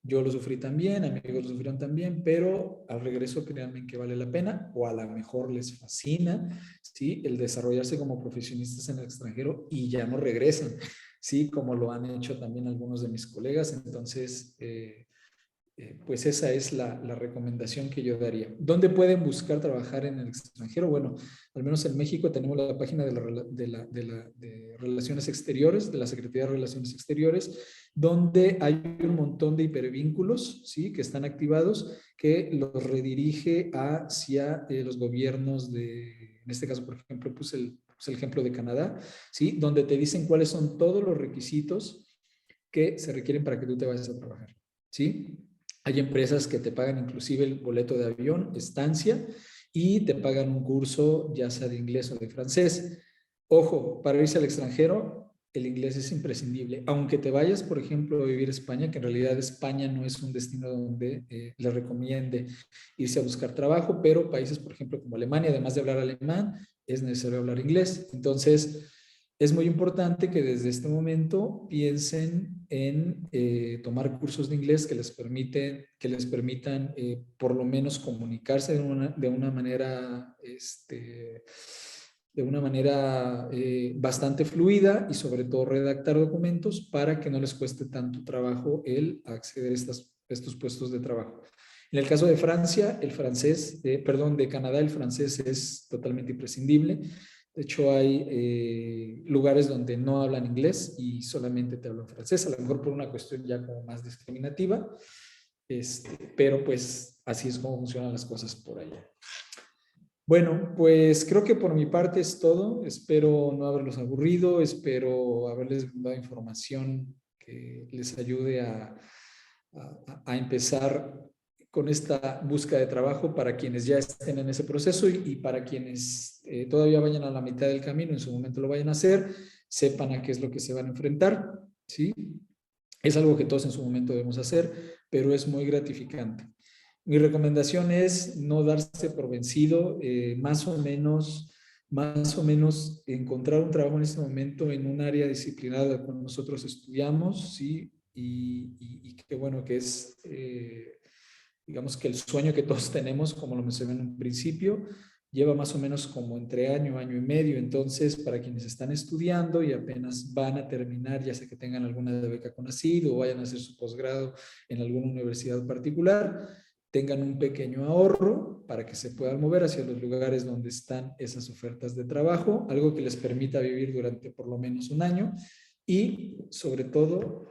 Yo lo sufrí también, amigos lo sufrieron también, pero al regreso créanme que vale la pena o a lo mejor les fascina, ¿sí? El desarrollarse como profesionistas en el extranjero y ya no regresan, ¿sí? Como lo han hecho también algunos de mis colegas. Entonces, pues esa es la recomendación que yo daría. ¿Dónde pueden buscar trabajar en el extranjero? Bueno, al menos en México tenemos la página de Relaciones Exteriores, de la Secretaría de Relaciones Exteriores, donde hay un montón de hipervínculos, ¿sí?, que están activados, que los redirige hacia los gobiernos en este caso, por ejemplo, puse el ejemplo de Canadá, ¿sí?, donde te dicen cuáles son todos los requisitos que se requieren para que tú te vayas a trabajar, ¿sí? Hay empresas que te pagan inclusive el boleto de avión, estancia, y te pagan un curso ya sea de inglés o de francés. Ojo, para irse al extranjero, el inglés es imprescindible. Aunque te vayas, por ejemplo, a vivir a España, que en realidad España no es un destino donde les recomiende irse a buscar trabajo, pero países, por ejemplo, como Alemania, además de hablar alemán, es necesario hablar inglés. Entonces, es muy importante que desde este momento piensen en tomar cursos de inglés que les permitan por lo menos comunicarse de una manera, bastante fluida, y sobre todo redactar documentos para que no les cueste tanto trabajo el acceder a estos puestos de trabajo. En el caso de Francia, de Canadá, el francés es totalmente imprescindible. De hecho, hay lugares donde no hablan inglés y solamente te hablan francés, a lo mejor por una cuestión ya como más discriminativa, pero pues así es como funcionan las cosas por allá. Bueno, pues creo que por mi parte es todo. Espero no haberlos aburrido, espero haberles dado información que les ayude a empezar con esta búsqueda de trabajo para quienes ya estén en ese proceso, y para quienes todavía vayan a la mitad del camino, en su momento lo vayan a hacer, sepan a qué es lo que se van a enfrentar, ¿sí? Es algo que todos en su momento debemos hacer, pero es muy gratificante. Mi recomendación es no darse por vencido, más o menos encontrar un trabajo en este momento en un área disciplinada cuando nosotros estudiamos, ¿sí? Y que bueno, que es, digamos que el sueño que todos tenemos, como lo mencioné en un principio, lleva más o menos como entre año y medio. Entonces, para quienes están estudiando y apenas van a terminar, ya sea que tengan alguna beca CONACYT o vayan a hacer su posgrado en alguna universidad particular, tengan un pequeño ahorro para que se puedan mover hacia los lugares donde están esas ofertas de trabajo, algo que les permita vivir durante por lo menos un año. Y sobre todo,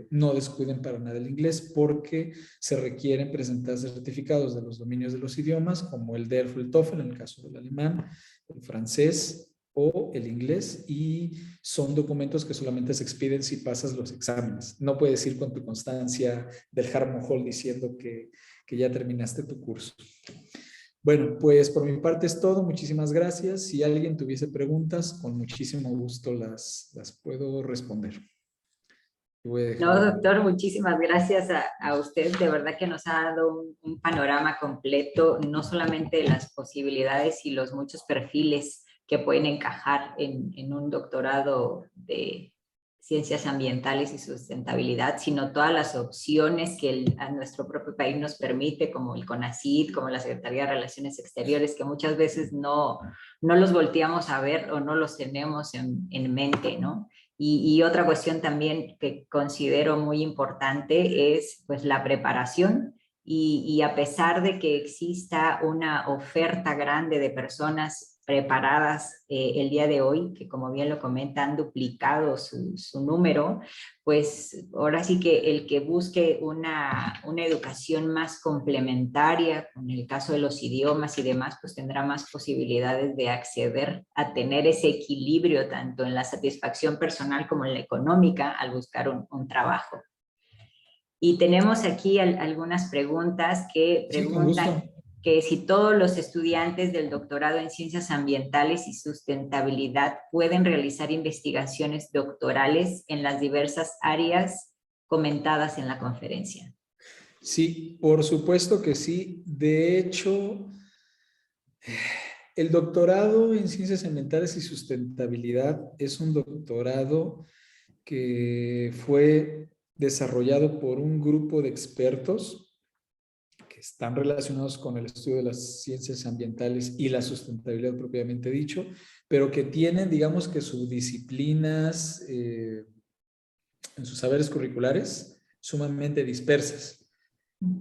no descuiden para nada el inglés, porque se requieren presentar certificados de los dominios de los idiomas, como el DELF o el TOEFL en el caso del alemán, el francés o el inglés, y son documentos que solamente se expiden si pasas los exámenes. No puedes ir con tu constancia del Harmon Hall diciendo que ya terminaste tu curso. Bueno, pues por mi parte es todo. Muchísimas gracias. Si alguien tuviese preguntas, con muchísimo gusto las puedo responder. No, doctor, muchísimas gracias a usted. De verdad que nos ha dado un panorama completo, no solamente de las posibilidades y los muchos perfiles que pueden encajar en un doctorado de ciencias ambientales y sustentabilidad, sino todas las opciones que a nuestro propio país nos permite, como el CONACYT, como la Secretaría de Relaciones Exteriores, que muchas veces no los volteamos a ver o no los tenemos en mente, ¿no? Y otra cuestión también que considero muy importante es pues la preparación, y a pesar de que exista una oferta grande de personas preparadas el día de hoy, que como bien lo comentan, han duplicado su número, pues ahora sí que el que busque una educación más complementaria, en el caso de los idiomas y demás, pues tendrá más posibilidades de acceder a tener ese equilibrio tanto en la satisfacción personal como en la económica al buscar un trabajo. Y tenemos aquí algunas preguntas que preguntan que si todos los estudiantes del doctorado en Ciencias Ambientales y Sustentabilidad pueden realizar investigaciones doctorales en las diversas áreas comentadas en la conferencia. Sí, por supuesto que sí. De hecho, el doctorado en Ciencias Ambientales y Sustentabilidad es un doctorado que fue desarrollado por un grupo de expertos que están relacionados con el estudio de las ciencias ambientales y la sustentabilidad propiamente dicho, pero que tienen, digamos que sus disciplinas en sus saberes curriculares sumamente dispersas.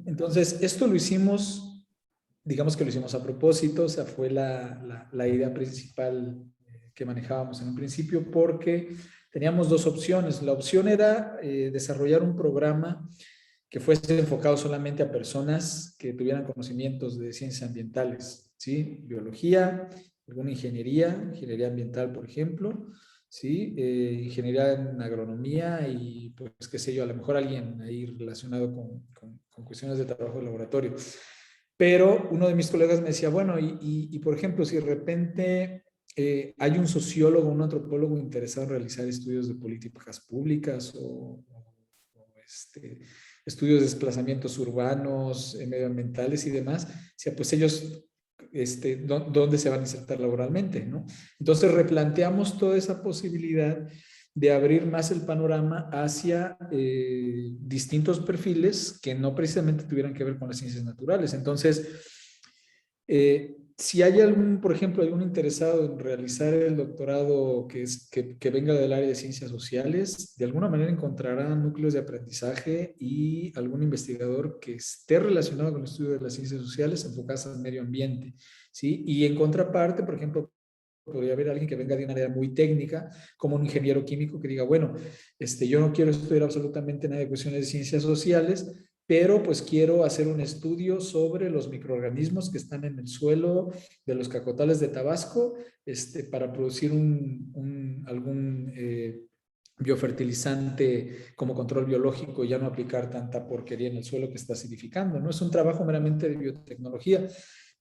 Entonces, esto lo hicimos, digamos que lo hicimos a propósito, o sea, fue la idea principal que manejábamos en un principio, porque teníamos dos opciones. La opción era desarrollar un programa que fuese enfocado solamente a personas que tuvieran conocimientos de ciencias ambientales, ¿sí? Biología, alguna ingeniería ambiental, por ejemplo, ¿sí? Ingeniería en agronomía y, pues, qué sé yo, a lo mejor alguien ahí relacionado con cuestiones de trabajo de laboratorio. Pero uno de mis colegas me decía, bueno, por ejemplo, si de repente hay un sociólogo, un antropólogo interesado en realizar estudios de políticas públicas estudios de desplazamientos urbanos, medioambientales y demás, o sea, pues ellos, ¿dónde se van a insertar laboralmente, ¿no? Entonces replanteamos toda esa posibilidad de abrir más el panorama hacia distintos perfiles que no precisamente tuvieran que ver con las ciencias naturales. Entonces, si hay algún, por ejemplo, algún interesado en realizar el doctorado que venga del área de ciencias sociales, de alguna manera encontrará núcleos de aprendizaje y algún investigador que esté relacionado con el estudio de las ciencias sociales enfocadas al medio ambiente, ¿sí? Y en contraparte, por ejemplo, podría haber alguien que venga de una área muy técnica, como un ingeniero químico que diga, bueno, yo no quiero estudiar absolutamente nada de cuestiones de ciencias sociales, pero pues quiero hacer un estudio sobre los microorganismos que están en el suelo de los cacotales de Tabasco, para producir algún biofertilizante como control biológico y ya no aplicar tanta porquería en el suelo que está acidificando, ¿no? Es un trabajo meramente de biotecnología.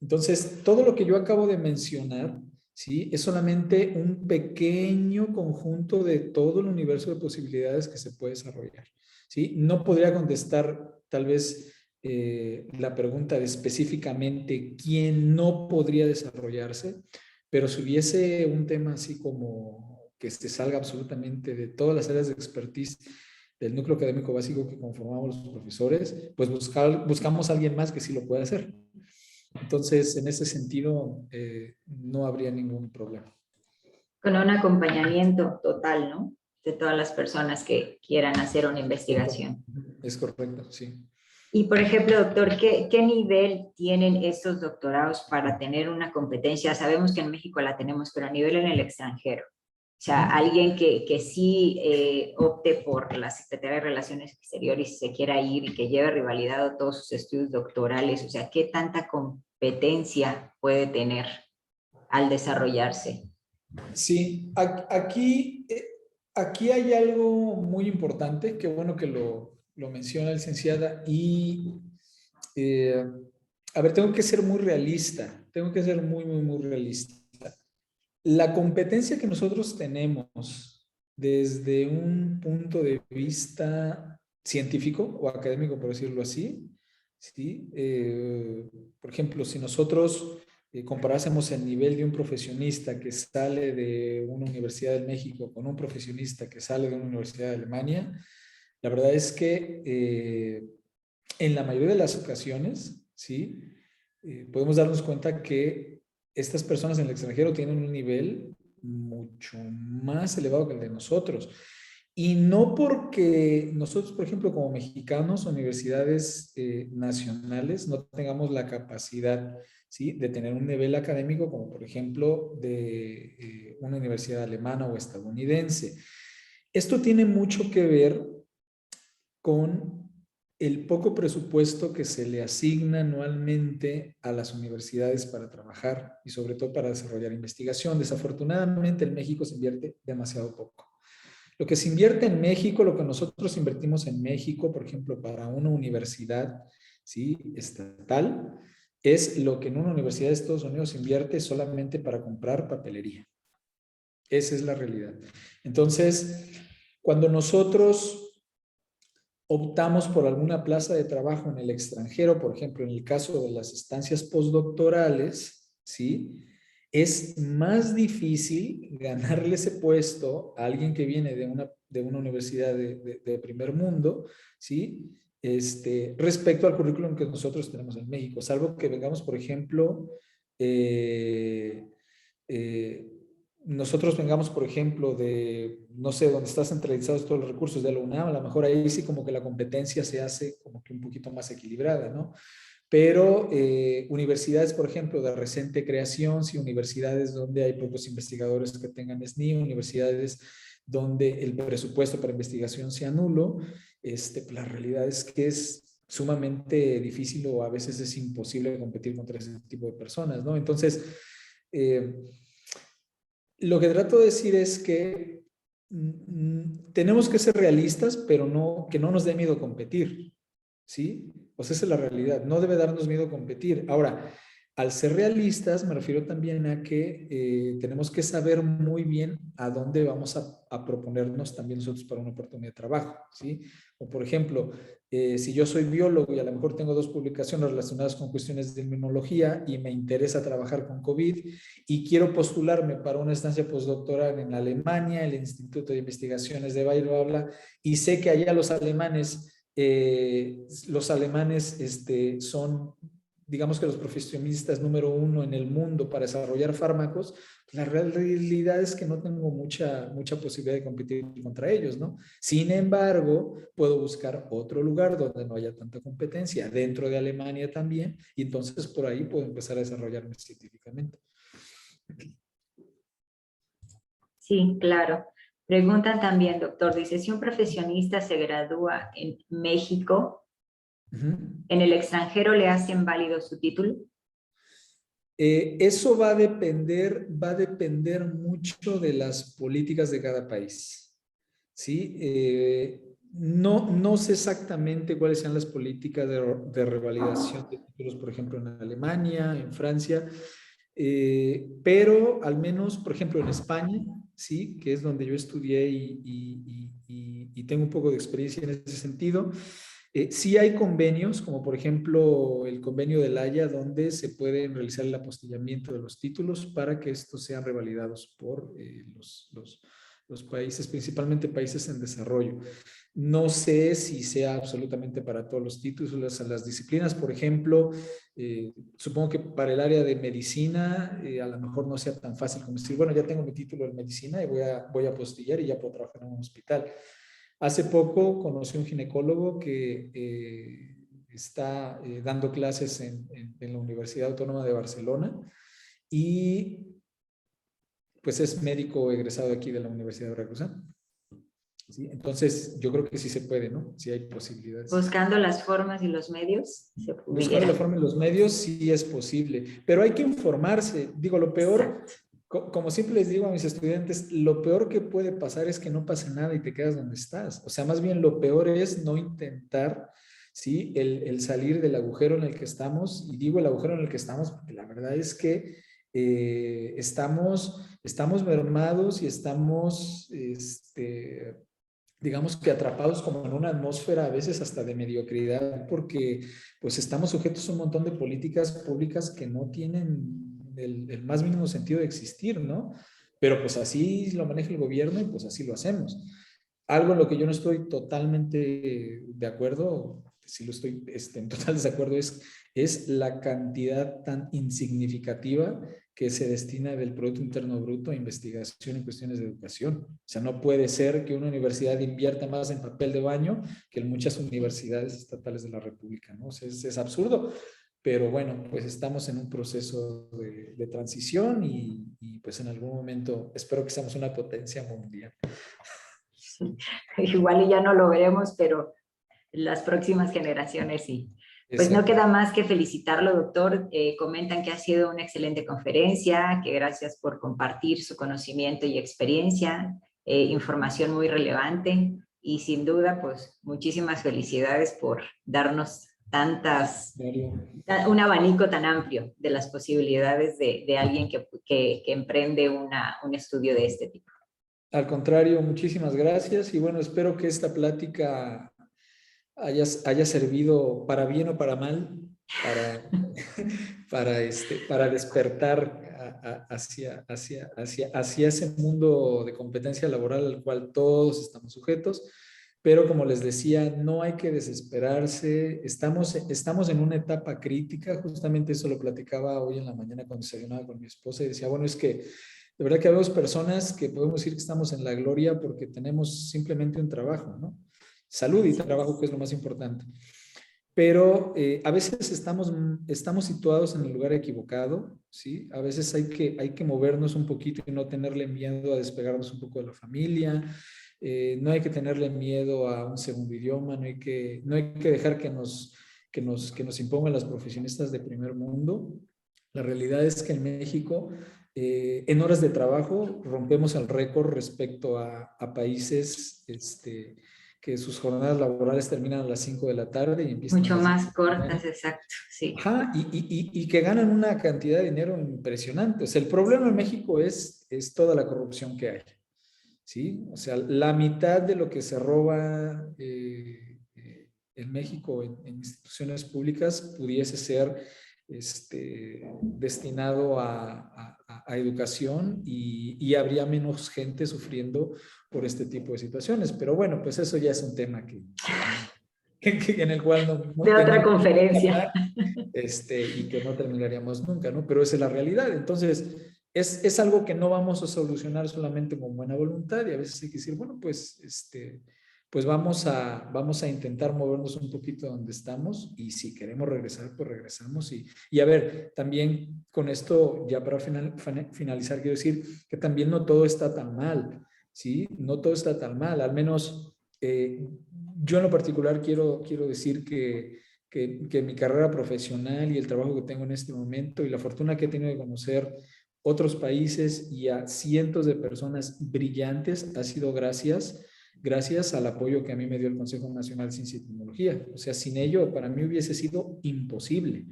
Entonces, todo lo que yo acabo de mencionar, ¿sí? Es solamente un pequeño conjunto de todo el universo de posibilidades que se puede desarrollar, ¿sí? No podría contestar tal vez la pregunta de específicamente quién no podría desarrollarse, pero si hubiese un tema así como que se salga absolutamente de todas las áreas de expertise del núcleo académico básico que conformamos los profesores, pues buscamos a alguien más que sí lo pueda hacer. Entonces, en ese sentido, no habría ningún problema. Con un acompañamiento total, ¿no? De todas las personas que quieran hacer una investigación. Es correcto, sí. Y, por ejemplo, doctor, ¿qué nivel tienen estos doctorados para tener una competencia? Sabemos que en México la tenemos, pero a nivel en el extranjero. O sea, alguien que sí opte por la Secretaría de Relaciones Exteriores y se quiera ir y que lleve rivalidad todos sus estudios doctorales, o sea, ¿qué tanta competencia puede tener al desarrollarse? Sí, aquí hay algo muy importante, que bueno que lo menciona la licenciada, y eh, a ver, tengo que ser muy realista, tengo que ser muy, muy, muy realista. La competencia que nosotros tenemos desde un punto de vista científico o académico, por decirlo así, ¿sí? Por ejemplo, si nosotros comparásemos el nivel de un profesionista que sale de una universidad de México con un profesionista que sale de una universidad de Alemania, la verdad es que en la mayoría de las ocasiones, ¿sí? Podemos darnos cuenta que estas personas en el extranjero tienen un nivel mucho más elevado que el de nosotros. Y no porque nosotros, por ejemplo, como mexicanos, universidades nacionales, no tengamos la capacidad, ¿sí?, de tener un nivel académico como, por ejemplo, de una universidad alemana o estadounidense. Esto tiene mucho que ver con el poco presupuesto que se le asigna anualmente a las universidades para trabajar y sobre todo para desarrollar investigación. Desafortunadamente en México se invierte demasiado poco. Lo que se invierte en México, lo que nosotros invertimos en México, por ejemplo, para una universidad, ¿sí?, estatal, es lo que en una universidad de Estados Unidos se invierte solamente para comprar papelería. Esa es la realidad. Entonces, cuando nosotros optamos por alguna plaza de trabajo en el extranjero, por ejemplo, en el caso de las estancias postdoctorales, ¿sí?, es más difícil ganarle ese puesto a alguien que viene de una universidad de primer mundo, ¿sí?, respecto al currículum que nosotros tenemos en México, salvo que vengamos, por ejemplo, nosotros vengamos, por ejemplo, de, no sé, donde están centralizados todos los recursos de la UNAM, a lo mejor ahí sí como que la competencia se hace como que un poquito más equilibrada, ¿no? Pero universidades, por ejemplo, de reciente creación, sí, universidades donde hay pocos investigadores que tengan SNI, universidades donde el presupuesto para investigación sea nulo, la realidad es que es sumamente difícil o a veces es imposible competir contra ese tipo de personas, ¿no? Entonces, eh, lo que trato de decir es que tenemos que ser realistas, pero no, que no nos dé miedo competir, ¿sí? O sea, esa es la realidad. No debe darnos miedo competir. Ahora, al ser realistas, me refiero también a que tenemos que saber muy bien a dónde vamos a proponernos también nosotros para una oportunidad de trabajo, ¿sí? O por ejemplo, si yo soy biólogo y a lo mejor tengo 2 publicaciones relacionadas con cuestiones de inmunología y me interesa trabajar con COVID y quiero postularme para una estancia postdoctoral en Alemania, el Instituto de Investigaciones de Bayer, bla, bla, y sé que allá los alemanes son, digamos que los profesionistas número 1 en el mundo para desarrollar fármacos. La realidad es que no tengo mucha posibilidad de competir contra ellos, ¿no? Sin embargo, puedo buscar otro lugar donde no haya tanta competencia, dentro de Alemania también, y entonces por ahí puedo empezar a desarrollarme científicamente. Sí, claro. Preguntan también, doctor, dice, si un profesionista se gradúa en México, ¿en el extranjero le hacen válido su título? Eso va a depender mucho de las políticas de cada país, ¿sí? No sé exactamente cuáles sean las políticas de revalidación de títulos, por ejemplo, en Alemania, en Francia, pero al menos, por ejemplo, en España, ¿sí? Que es donde yo estudié y tengo un poco de experiencia en ese sentido. Sí hay convenios, como por ejemplo el convenio de La Haya, donde se pueden realizar el apostillamiento de los títulos para que estos sean revalidados por los países, principalmente países en desarrollo. No sé si sea absolutamente para todos los títulos, las disciplinas, por ejemplo, supongo que para el área de medicina a lo mejor no sea tan fácil como decir, bueno, ya tengo mi título en medicina y voy a apostillar y ya puedo trabajar en un hospital. Hace poco conocí un ginecólogo que está dando clases en la Universidad Autónoma de Barcelona y pues es médico egresado aquí de la Universidad de Veracruzana. ¿Sí? Entonces, yo creo que sí se puede, ¿no? Sí hay posibilidades. Buscando las formas y los medios, se Buscando la pudiera. forma en los medios, sí es posible, pero hay que informarse. Digo, lo peor, como siempre les digo a mis estudiantes, lo peor que puede pasar es que no pase nada y te quedas donde estás. O sea, más bien lo peor es no intentar, ¿sí? El salir del agujero en el que estamos. Y digo el agujero en el que estamos porque la verdad es que estamos mermados y estamos, digamos que atrapados como en una atmósfera a veces hasta de mediocridad, porque pues estamos sujetos a un montón de políticas públicas que no tienen el más mínimo sentido de existir, ¿no? Pero pues así lo maneja el gobierno y pues así lo hacemos. Algo en lo que yo no estoy totalmente de acuerdo, si lo estoy en total desacuerdo, es la cantidad tan insignificativa que se destina del Producto Interno Bruto a investigación en cuestiones de educación. O sea, no puede ser que una universidad invierta más en papel de baño que en muchas universidades estatales de la República, ¿no? O sea, es absurdo. Pero bueno, pues estamos en un proceso de transición y pues en algún momento espero que seamos una potencia mundial. Igual y ya no lo veremos, pero las próximas generaciones sí. Pues no Exacto. queda más que felicitarlo, doctor. Comentan que ha sido una excelente conferencia, que gracias por compartir su conocimiento y experiencia, información muy relevante y sin duda, pues muchísimas felicidades por darnos un abanico tan amplio de las posibilidades de alguien que emprende un estudio de este tipo. Al contrario, muchísimas gracias y bueno, espero que esta plática haya servido para bien o para mal, para, para despertar hacia ese mundo de competencia laboral al cual todos estamos sujetos. Pero como les decía, no hay que desesperarse. Estamos en una etapa crítica. Justamente eso lo platicaba hoy en la mañana cuando desayunaba con mi esposa y decía, bueno, es que De verdad que vemos personas que podemos decir que estamos en la gloria porque tenemos simplemente un trabajo, ¿no? Salud y trabajo, que es lo más importante. Pero a veces estamos situados en el lugar equivocado, ¿sí? A veces hay que movernos un poquito y no tenerle miedo a despegarnos un poco de la familia. No hay que tenerle miedo a un segundo idioma, no hay que dejar que nos impongan las profesionistas de primer mundo. La realidad es que en México, en horas de trabajo, rompemos el récord respecto a países que sus jornadas laborales terminan a las 5 de la tarde y empiezan a Mucho las 10 más de la cortas, mañana. exacto, sí. Ajá, y que ganan una cantidad de dinero impresionante. O sea, el problema en México es toda la corrupción que hay, ¿sí? O sea, la mitad de lo que se roba en México en instituciones públicas pudiese ser destinado a educación y habría menos gente sufriendo por este tipo de situaciones. Pero bueno, pues eso ya es un tema en el cual no De otra tenemos que conferencia. hablar, y que no terminaríamos nunca, ¿no? Pero esa es la realidad. Entonces, es algo que no vamos a solucionar solamente con buena voluntad y a veces hay que decir, bueno, pues vamos a intentar movernos un poquito donde estamos y si queremos regresar, pues regresamos. Y a ver, también con esto, ya para finalizar, quiero decir que también no todo está tan mal, ¿sí? No todo está tan mal, al menos yo en lo particular quiero decir que mi carrera profesional y el trabajo que tengo en este momento y la fortuna que he tenido de conocer otros países y a cientos de personas brillantes ha sido gracias al apoyo que a mí me dio el Consejo Nacional de Ciencia y Tecnología. O sea, sin ello para mí hubiese sido imposible,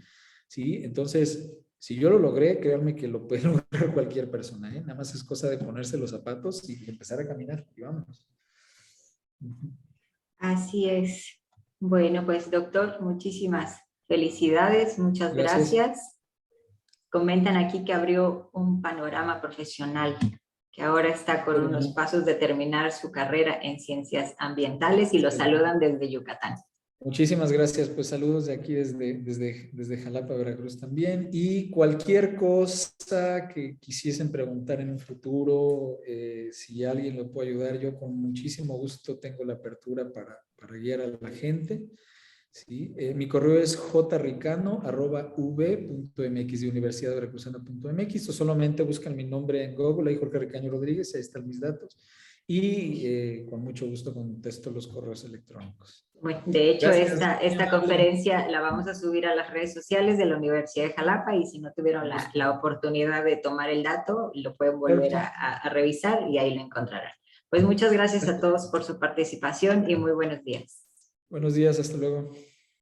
¿sí? Entonces, si yo lo logré, créanme que lo puede lograr cualquier persona, ¿eh? Nada más es cosa de ponerse los zapatos y empezar a caminar y vámonos. Así es. Bueno, pues doctor, muchísimas felicidades, muchas Gracias. gracias. Comentan aquí que abrió un panorama profesional, que ahora está con unos pasos de terminar su carrera en ciencias ambientales y lo saludan desde Yucatán. Muchísimas gracias, pues saludos de aquí desde Jalapa, Veracruz también. Y cualquier cosa que quisiesen preguntar en un futuro, si alguien lo puede ayudar, yo con muchísimo gusto tengo la apertura para guiar a la gente. ¿Sí? Mi correo es jricano@v.mx de universidadveracruzana.mx o solamente buscan mi nombre en Google, ahí Jorge Ricaño Rodríguez, ahí están mis datos. Y con mucho gusto contesto los correos electrónicos. Bueno, de hecho, Gracias. esta conferencia la vamos a subir a las redes sociales de la Universidad de Jalapa y si no tuvieron la oportunidad de tomar el dato, lo pueden volver a revisar y ahí lo encontrarán. Pues muchas gracias a todos por su participación y muy buenos días. Buenos días, hasta luego.